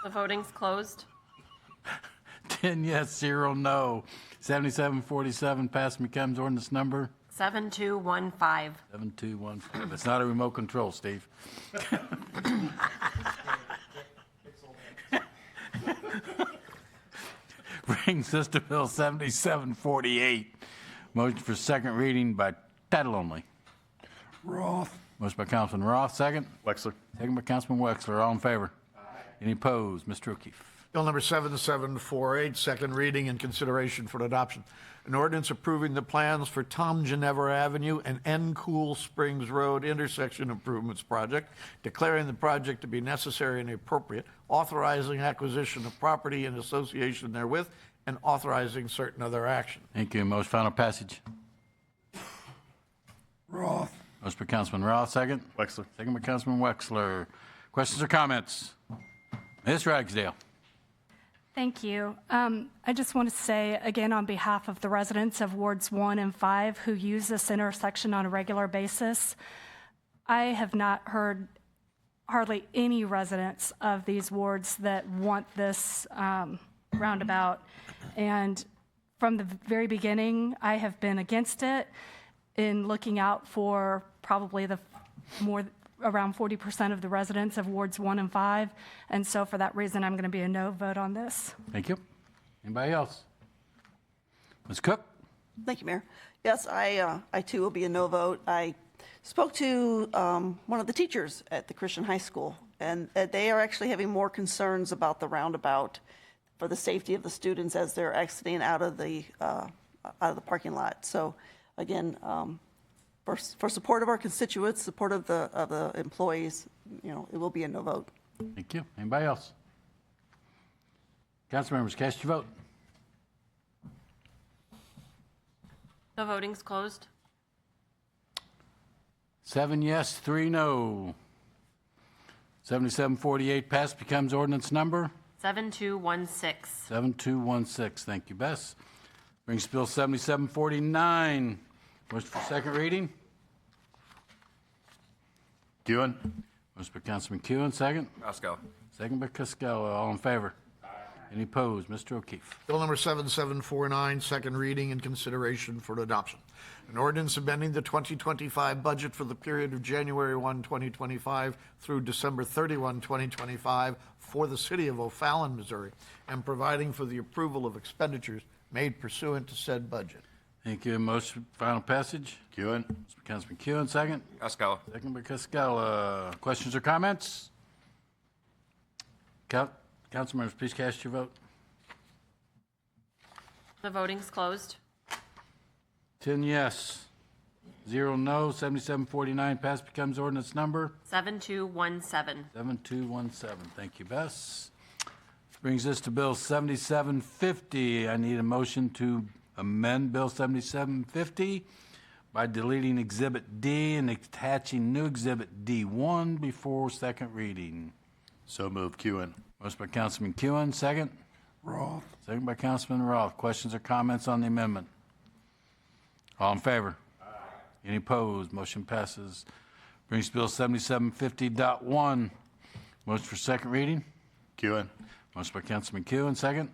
The voting's closed. 10 yes, 0 no. 7747 passed and becomes ordinance number 7215. 7215. It's not a remote control, Steve. Brings us to Bill 7748. Motion for second reading by title only. Roth. Motion by Councilman Roth, second. Wexler. Second by Councilman Wexler. All in favor? Any opposed? Mr. O'Keefe. Bill number 7748, second reading and consideration for adoption. An ordinance approving the plans for Tom Ginevra Avenue and N Cool Springs Road intersection improvements project, declaring the project to be necessary and appropriate, authorizing acquisition of property in association therewith, and authorizing certain other action. Thank you. Motion final passage. Roth. Motion by Councilman Roth, second. Wexler. Second by Councilman Wexler. Questions or comments? Ms. Ragsdale. Thank you. I just want to say again on behalf of the residents of Wards 1 and 5 who use this intersection on a regular basis, I have not heard hardly any residents of these wards that want this roundabout. And from the very beginning, I have been against it in looking out for probably the around 40% of the residents of Wards 1 and 5. And so for that reason, I'm going to be a no vote on this. Thank you. Anybody else? Ms. Cook? Thank you, Mayor. Yes, I too will be a no vote. I spoke to one of the teachers at the Christian High School, and they are actually having more concerns about the roundabout for the safety of the students as they're exiting out of the parking lot. So again, for support of our constituents, support of the employees, it will be a no vote. Thank you. Anybody else? Council members, cast your vote. The voting's closed. 7 yes, 3 no. 7748 passed, becomes ordinance number 7216. 7216. Thank you, Bess. Brings Bill 7749. Motion for second reading. Ewan. Motion by Councilman Kuhn, second. Costello. Second by Costello. All in favor? Any opposed? Mr. O'Keefe. Bill number 7749, second reading and consideration for adoption. An ordinance amending the 2025 budget for the period of January 1, 2025 through December 31, 2025 for the city of O'Fallon, Missouri, and providing for the approval of expenditures made pursuant to said budget. Thank you. Motion for final passage. Kewen. Councilman Kewen, second. Cascola. Second by Cascola. Questions or comments? Council members, please cast your vote. The voting's closed. 10 yes, 0 no. 7749 passed, becomes ordinance number 7217. 7217. Thank you, Bess. Brings us to Bill 7750. I need a motion to amend Bill 7750 by deleting Exhibit D and attaching new Exhibit D1 before second reading. So moved. Kewen. Motion by Councilman Kewen, second. Roth. Second by Councilman Roth. Questions or comments on the amendment? All in favor? Aye. Any opposed? Motion passes. Brings Bill 7750.1. Motion for second reading. Kewen. Motion by Councilman Kewen, second.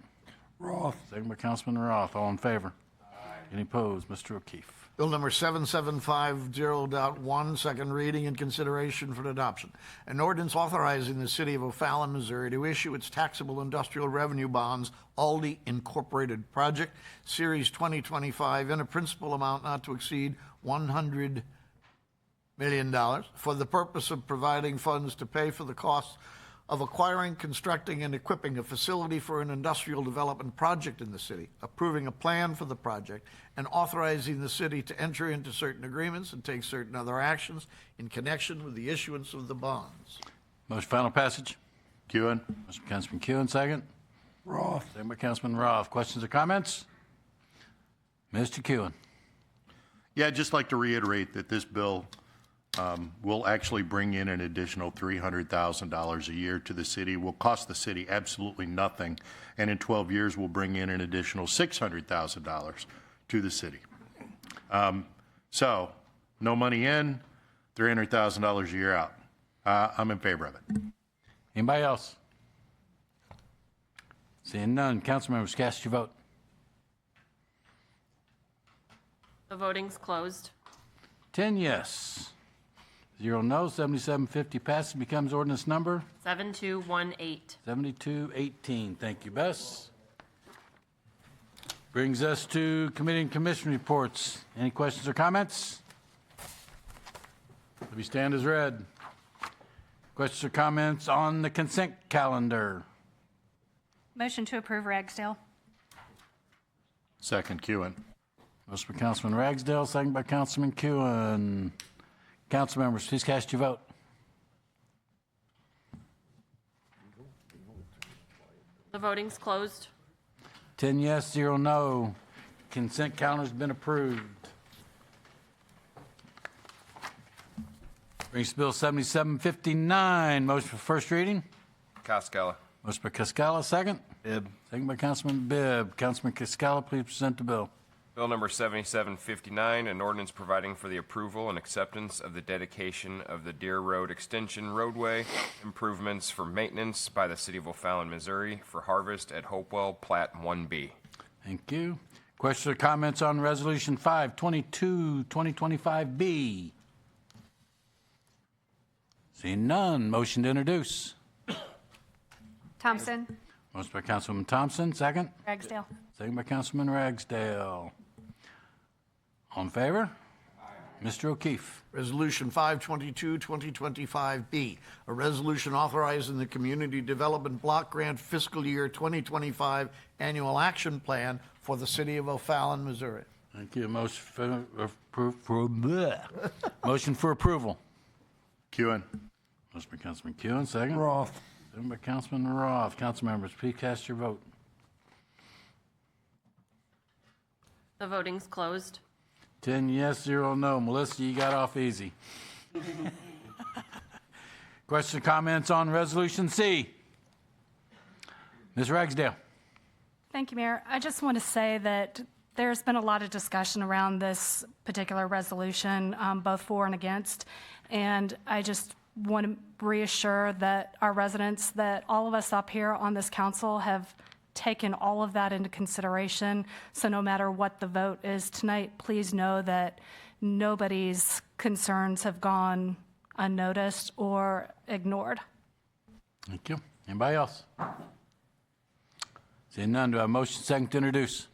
Roth. Second by Councilman Roth. All in favor? Aye. Any opposed? Mr. O'Keefe. Bill number 7750.1, second reading and consideration for adoption. An ordinance authorizing the city of O'Fallon, Missouri to issue its taxable industrial revenue bonds, Aldi Incorporated Project, Series 2025, in a principal amount not to exceed $100 million for the purpose of providing funds to pay for the costs of acquiring, constructing, and equipping a facility for an industrial development project in the city, approving a plan for the project, and authorizing the city to enter into certain agreements and take certain other actions in connection with the issuance of the bonds. Motion for final passage. Kewen. Motion by Councilman Kewen, second. Roth. Second by Councilman Roth. Questions or comments? Mr. Kewen. Yeah, I'd just like to reiterate that this bill will actually bring in an additional $300,000 a year to the city, will cost the city absolutely nothing, and in 12 years will bring in an additional $600,000 to the city. So, no money in, $300,000 a year out. I'm in favor of it. Anybody else? Seeing none, council members, cast your vote. The voting's closed. 10 yes, 0 no. 7750 passes, becomes ordinance number 7218. 7218. Thank you, Bess. Brings us to committee and commission reports. Any questions or comments? We stand as read. Questions or comments on the consent calendar? Motion to approve Ragsdale. Second. Kewen. Motion by Councilman Ragsdale, second by Councilman Kewen. Council members, please cast your vote. The voting's closed. 10 yes, 0 no. Consent calendar's been approved. Brings Bill 7759. Motion for first reading. Cascola. Motion by Cascola, second. Bibb. Second by Councilman Bibb. Councilman Cascola, please present the bill. Bill number 7759, an ordinance providing for the approval and acceptance of the dedication of the Deer Road Extension roadway improvements for maintenance by the city of O'Fallon, Missouri for harvest at Hopewell, Plat 1B. Thank you. Questions or comments on Resolution 522, 2025B? Seeing none, motion to introduce. Thompson. Motion by Councilwoman Thompson, second. Ragsdale. Second by Councilman Ragsdale. All in favor? Aye. Mr. O'Keefe. Resolution 522, 2025B, a resolution authorizing the Community Development Block Grant Fiscal Year 2025 Annual Action Plan for the city of O'Fallon, Missouri. Thank you. Motion motion for approval. Kewen. Motion by Councilman Kewen, second. Roth. Second by Councilman Roth. Council members, please cast your vote. The voting's closed. 10 yes, 0 no. Melissa, you got off easy. Questions or comments on Resolution C? Ms. Ragsdale. Thank you, Mayor. I just want to say that there's been a lot of discussion around this particular resolution, both for and against, and I just want to reassure that our residents, that all of us up here on this council have taken all of that into consideration. So no matter what the vote is tonight, please know that nobody's concerns have gone unnoticed or ignored. Thank you. Anybody else? Seeing none, do I have a motion second to introduce?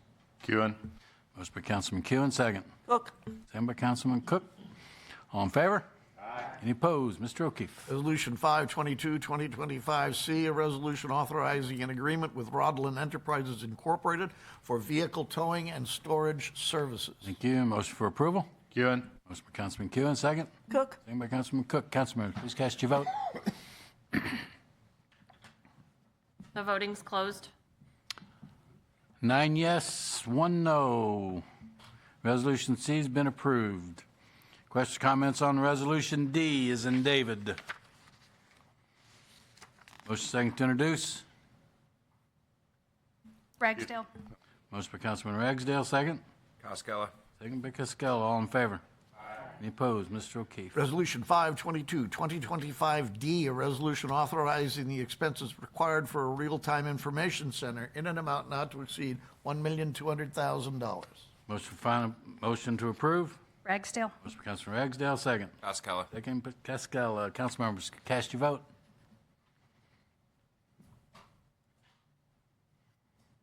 Kewen. Motion by Councilman Kewen, second. Cook. Second by Councilman Cook. All in favor? Aye. Any opposed? Mr. O'Keefe. Resolution 522, 2025C, a resolution authorizing an agreement with Rodland Enterprises Incorporated for vehicle towing and storage services. Thank you. Motion for approval? Kewen. Motion by Councilman Kewen, second. Cook. Second by Councilman Cook. Councilman, please cast your vote. The voting's closed. 9 yes, 1 no. Resolution C has been approved. Questions, comments on Resolution D is in David. Motion second to introduce. Ragsdale. Motion by Councilman Ragsdale, second. Costello. Second by Costello. All in favor? Any opposed? Mr. O'Keefe. Resolution 522, 2025D, a resolution authorizing the expenses required for a real-time information center in an amount not to exceed $1,200,000. Motion to approve. Ragsdale. Motion by Councilman Ragsdale, second. Costello. Second by Costello. Council members, cast your vote.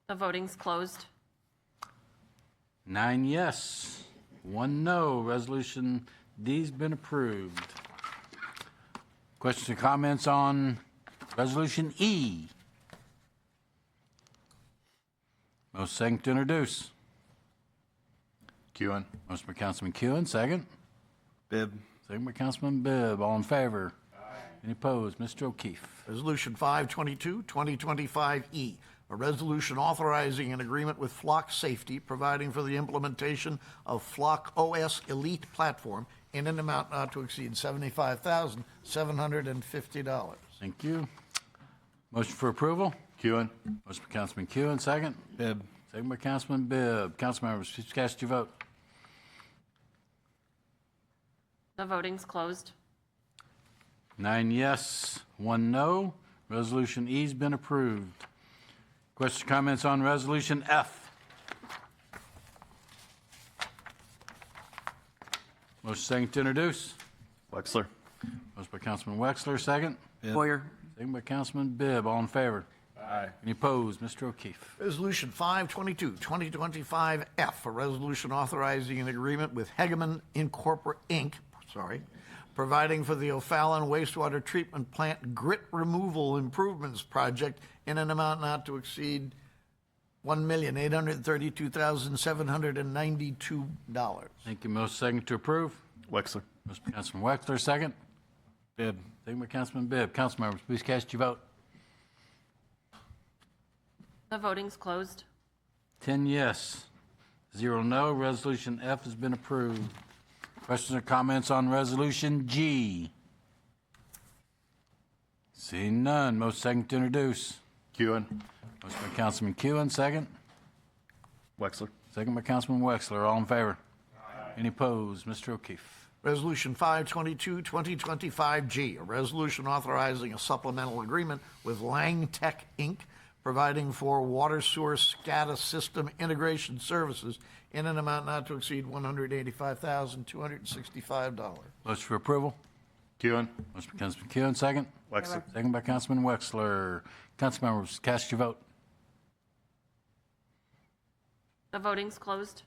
The voting's closed. 9 yes, 1 no. Resolution D's been approved. Questions and comments on Resolution E? Motion second to introduce. Kewen. Motion by Councilman Kewen, second. Bibb. Second by Councilman Bibb. All in favor? Any opposed? Mr. O'Keefe. Resolution 522, 2025E, a resolution authorizing an agreement with Flock Safety, providing for the implementation of Flock OS Elite platform in an amount not to exceed $75,750. Thank you. Motion for approval? Kewen. Motion by Councilman Kewen, second. Bibb. Second by Councilman Bibb. Council members, please cast your vote. The voting's closed. 9 yes, 1 no. Resolution E's been approved. Questions, comments on Resolution F? Motion second to introduce. Wexler. Motion by Councilman Wexler, second. Boyer. Second by Councilman Bibb. All in favor? Aye. Any opposed? Mr. O'Keefe. Resolution 522, 2025F, a resolution authorizing an agreement with Hegeman Inc., providing for the O'Fallon wastewater treatment plant grit removal improvements project in an amount not to exceed $1,832,792. Thank you. Motion second to approve. Wexler. Motion by Councilman Wexler, second. Bibb. Second by Councilman Bibb. Council members, please cast your vote. The voting's closed. 10 yes, 0 no. Resolution F has been approved. Questions or comments on Resolution G? Seeing none. Motion second to introduce. Kewen. Motion by Councilman Kewen, second. Wexler. Second by Councilman Wexler. All in favor? Any opposed? Mr. O'Keefe. Resolution 522, 2025G, a resolution authorizing a supplemental agreement with Lang Tech, Inc., providing for water sewer SCADA system integration services in an amount not to exceed $185,265. Motion for approval. Kewen. Motion by Councilman Kewen, second. Wexler. Second by Councilman Wexler. Council members, cast your vote. The voting's closed.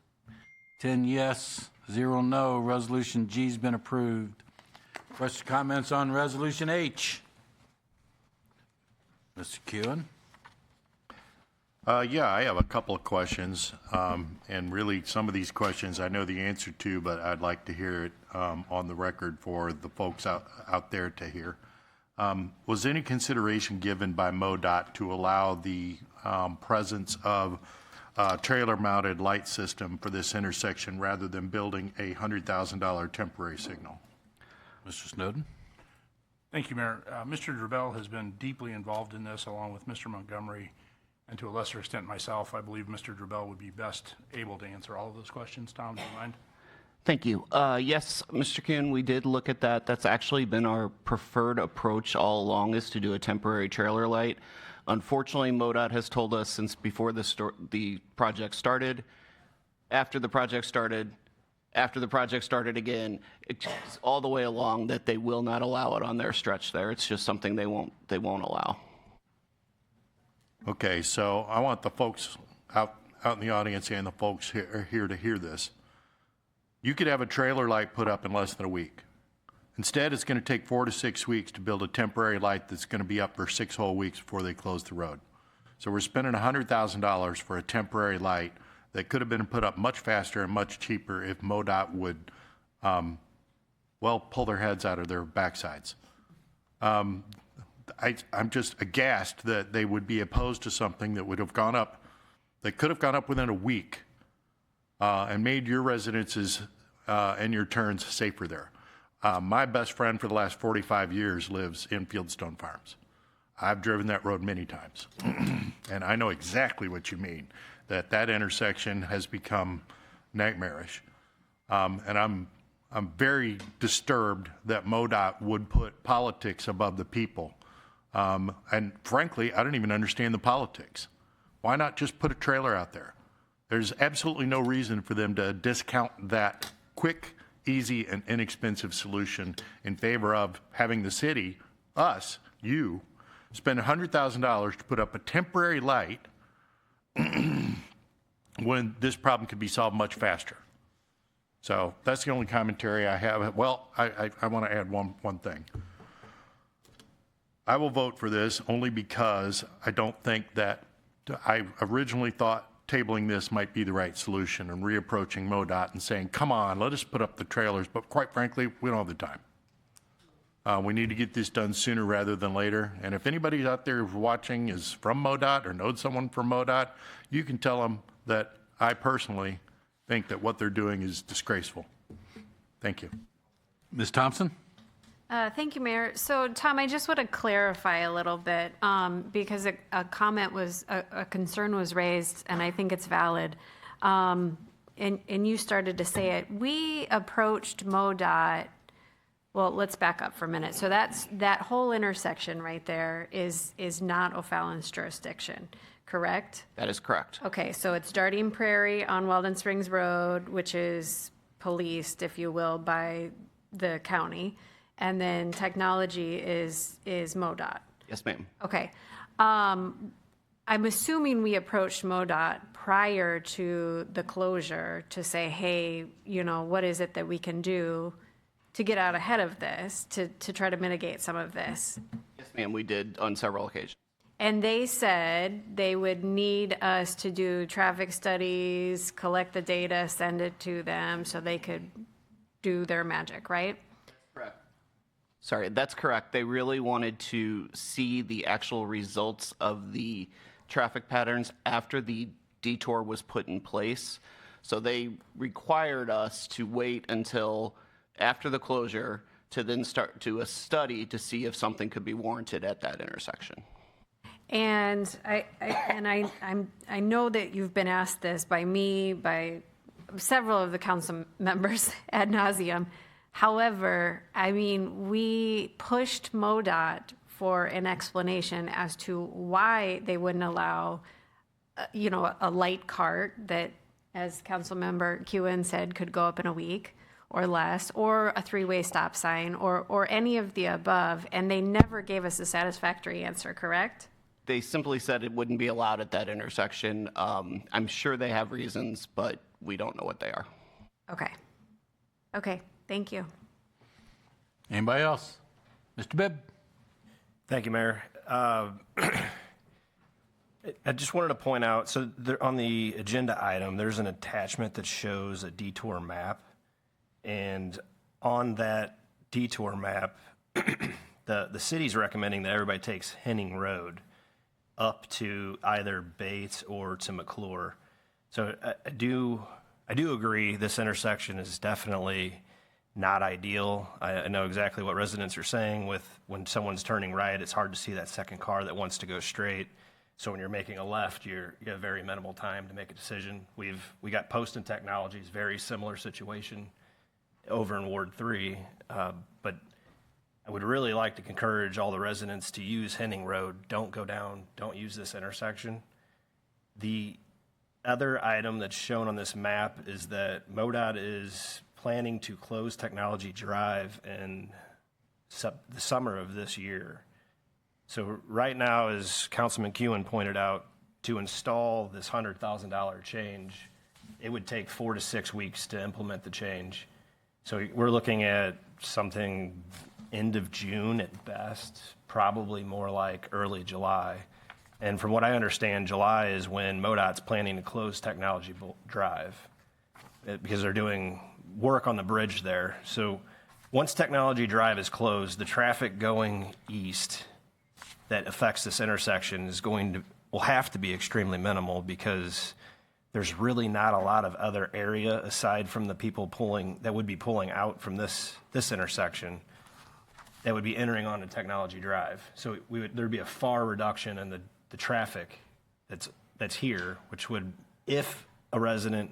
10 yes, 0 no. Resolution G's been approved. Questions, comments on Resolution H? Mr. Kewen? Yeah, I have a couple of questions, and really some of these questions I know the answer to, but I'd like to hear it on the record for the folks out there to hear. Was any consideration given by MoDOT to allow the presence of a trailer-mounted light system for this intersection rather than building a $100,000 temporary signal? Mr. Snowden? Thank you, Mayor. Mr. Drabell has been deeply involved in this, along with Mr. Montgomery, and to a lesser extent myself. I believe Mr. Drabell would be best able to answer all of those questions. Tom, do you mind? Thank you. Yes, Mr. Kuhn, we did look at that. That's actually been our preferred approach all along, is to do a temporary trailer light. Unfortunately, MoDOT has told us since before the project started, after the project started, after the project started again, all the way along, that they will not allow it on their stretch there. It's just something they won't allow. Okay, so I want the folks out in the audience and the folks here to hear this. You could have a trailer light put up in less than a week. Instead, it's going to take 4 to 6 weeks to build a temporary light that's going to be up for 6 whole weeks before they close the road. So we're spending $100,000 for a temporary light that could have been put up much faster and much cheaper if MoDOT would, pull their heads out of their backsides. I'm just aghast that they would be opposed to something that would have gone up, that could have gone up within a week and made your residences and your turns safer there. My best friend for the last 45 years lives in Fieldstone Farms. I've driven that road many times, and I know exactly what you mean, that intersection has become nightmarish. And I'm very disturbed that MoDOT would put politics above the people. And frankly, I don't even understand the politics. Why not just put a trailer out there? There's absolutely no reason for them to discount that quick, easy, and inexpensive solution in favor of having the city, us, you, spend $100,000 to put up a temporary light when this problem could be solved much faster. So that's the only commentary I have. Well, I want to add one thing. I will vote for this only because I don't think that I originally thought tabling this might be the right solution and reapproaching MoDOT and saying, come on, let us put up the trailers. But quite frankly, we don't have the time. We need to get this done sooner rather than later. And if anybody out there watching is from MoDOT or knows someone from MoDOT, you can tell them that I personally think that what they're doing is disgraceful. Thank you. Ms. Thompson? Thank you, Mayor. So, Tom, I just want to clarify a little bit because a comment was, a concern was raised, and I think it's valid. And you started to say it. We approached MoDOT. Well, let's back up for a minute. So that whole intersection right there is not O'Fallon's jurisdiction, correct? That is correct. Okay, so it's Jardine Prairie on Weldon Springs Road, which is policed, if you will, by the county. And then technology is MoDOT. Yes, ma'am. Okay. I'm assuming we approached MoDOT prior to the closure to say, hey, what is it that we can do to get out ahead of this, to try to mitigate some of this? Yes, ma'am, we did on several occasions. And they said they would need us to do traffic studies, collect the data, send it to them so they could do their magic, right? Sorry, that's correct. They really wanted to see the actual results of the traffic patterns after the detour was put in place. So they required us to wait until after the closure to then start to a study to see if something could be warranted at that intersection. And I know that you've been asked this by me, by several of the council members ad nauseum. However, we pushed MoDOT for an explanation as to why they wouldn't allow, a light cart that, as Councilmember Kewen said, could go up in a week or less, or a 3-way stop sign, or any of the above, and they never gave us a satisfactory answer, correct? They simply said it wouldn't be allowed at that intersection. I'm sure they have reasons, but we don't know what they are. Okay, thank you. Anybody else? Mr. Bibb? Thank you, Mayor. I just wanted to point out, so there, on the agenda item, there's an attachment that shows a detour map. And on that detour map, the city's recommending that everybody takes Henning Road up to either Bates or to McClure. So I do agree this intersection is definitely not ideal. I know exactly what residents are saying with when someone's turning right, it's hard to see that second car that wants to go straight. So when you're making a left, you have very minimal time to make a decision. We got Poston Technologies, very similar situation over in Ward 3. But I would really like to encourage all the residents to use Henning Road. Don't go down, don't use this intersection. The other item that's shown on this map is that MoDOT is planning to close Technology Drive in the summer of this year. So right now, as Councilman Kewen pointed out, to install this $100,000 change, it would take 4 to 6 weeks to implement the change. So we're looking at something end of June at best, probably more like early July. And from what I understand, July is when MoDOT's planning to close Technology Drive because they're doing work on the bridge there. So once Technology Drive is closed, the traffic going east that affects this intersection will have to be extremely minimal because there's really not a lot of other area aside from the people that would be pulling out from this intersection that would be entering onto Technology Drive. So there'd be a far reduction in the traffic that's here, which would, if a resident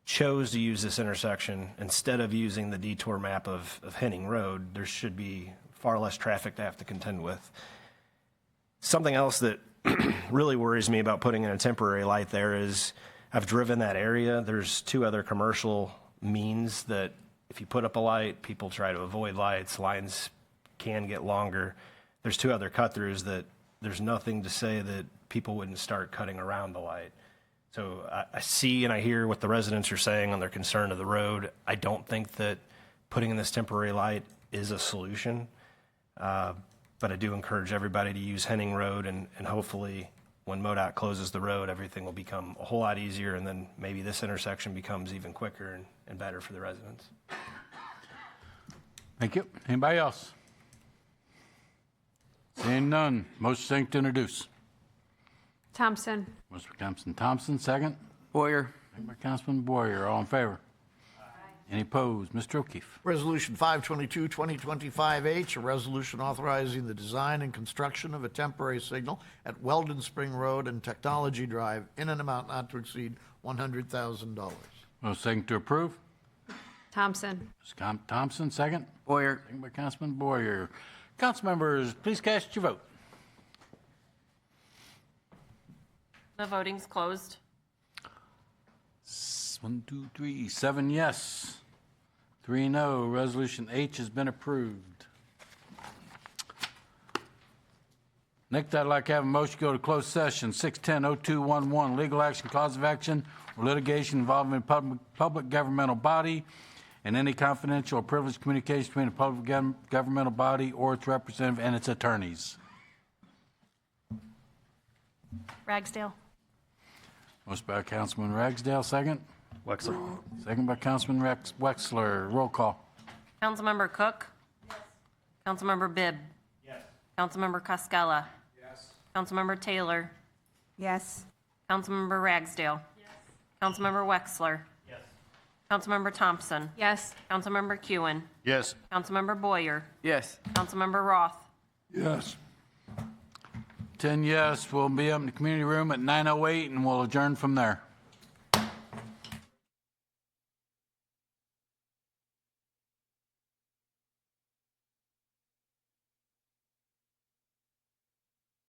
chose to use this intersection instead of using the detour map of Henning Road, there should be far less traffic to have to contend with. Something else that really worries me about putting in a temporary light there is I've driven that area. There's 2 other commercial means that if you put up a light, people try to avoid lights. Lines can get longer. There's 2 other cut-throughs that there's nothing to say that people wouldn't start cutting around the light. So I see and I hear what the residents are saying on their concern of the road. I don't think that putting in this temporary light is a solution. But I do encourage everybody to use Henning Road, and hopefully when MoDOT closes the road, everything will become a whole lot easier, and then maybe this intersection becomes even quicker and better for the residents. Thank you. Anybody else? Seeing none. Motion second to introduce. Thompson. Motion by Councilman Thompson, second. Boyer. Second by Councilman Boyer. All in favor? Any opposed? Mr. O'Keefe. Resolution 522, 2025H, a resolution authorizing the design and construction of a temporary signal at Weldon Spring Road and Technology Drive in an amount not to exceed $100,000. Motion second to approve. Thompson. Thompson, second. Boyer. Second by Councilman Boyer. Council members, please cast your vote. The voting's closed. 1, 2, 3, 7 yes, 3 no. Resolution H has been approved. Next, I'd like to have a motion to go to closed session, 610-0211, legal action, cause of action, or litigation involving a public governmental body and any confidential or privileged communication between a public governmental body or its representative and its attorneys. Ragsdale. Motion by Councilman Ragsdale, second. Wexler. Second by Councilman Wexler. Roll call. Councilmember Cook? Yes. Councilmember Bibb? Yes. Councilmember Cascella? Yes. Councilmember Taylor? Yes. Councilmember Ragsdale? Yes. Councilmember Wexler? Yes. Councilmember Thompson? Yes. Councilmember Kewen? Yes. Councilmember Boyer? Yes. Councilmember Roth? Yes. 10 yes. We'll be up in the community room at 9:08 and we'll adjourn from there.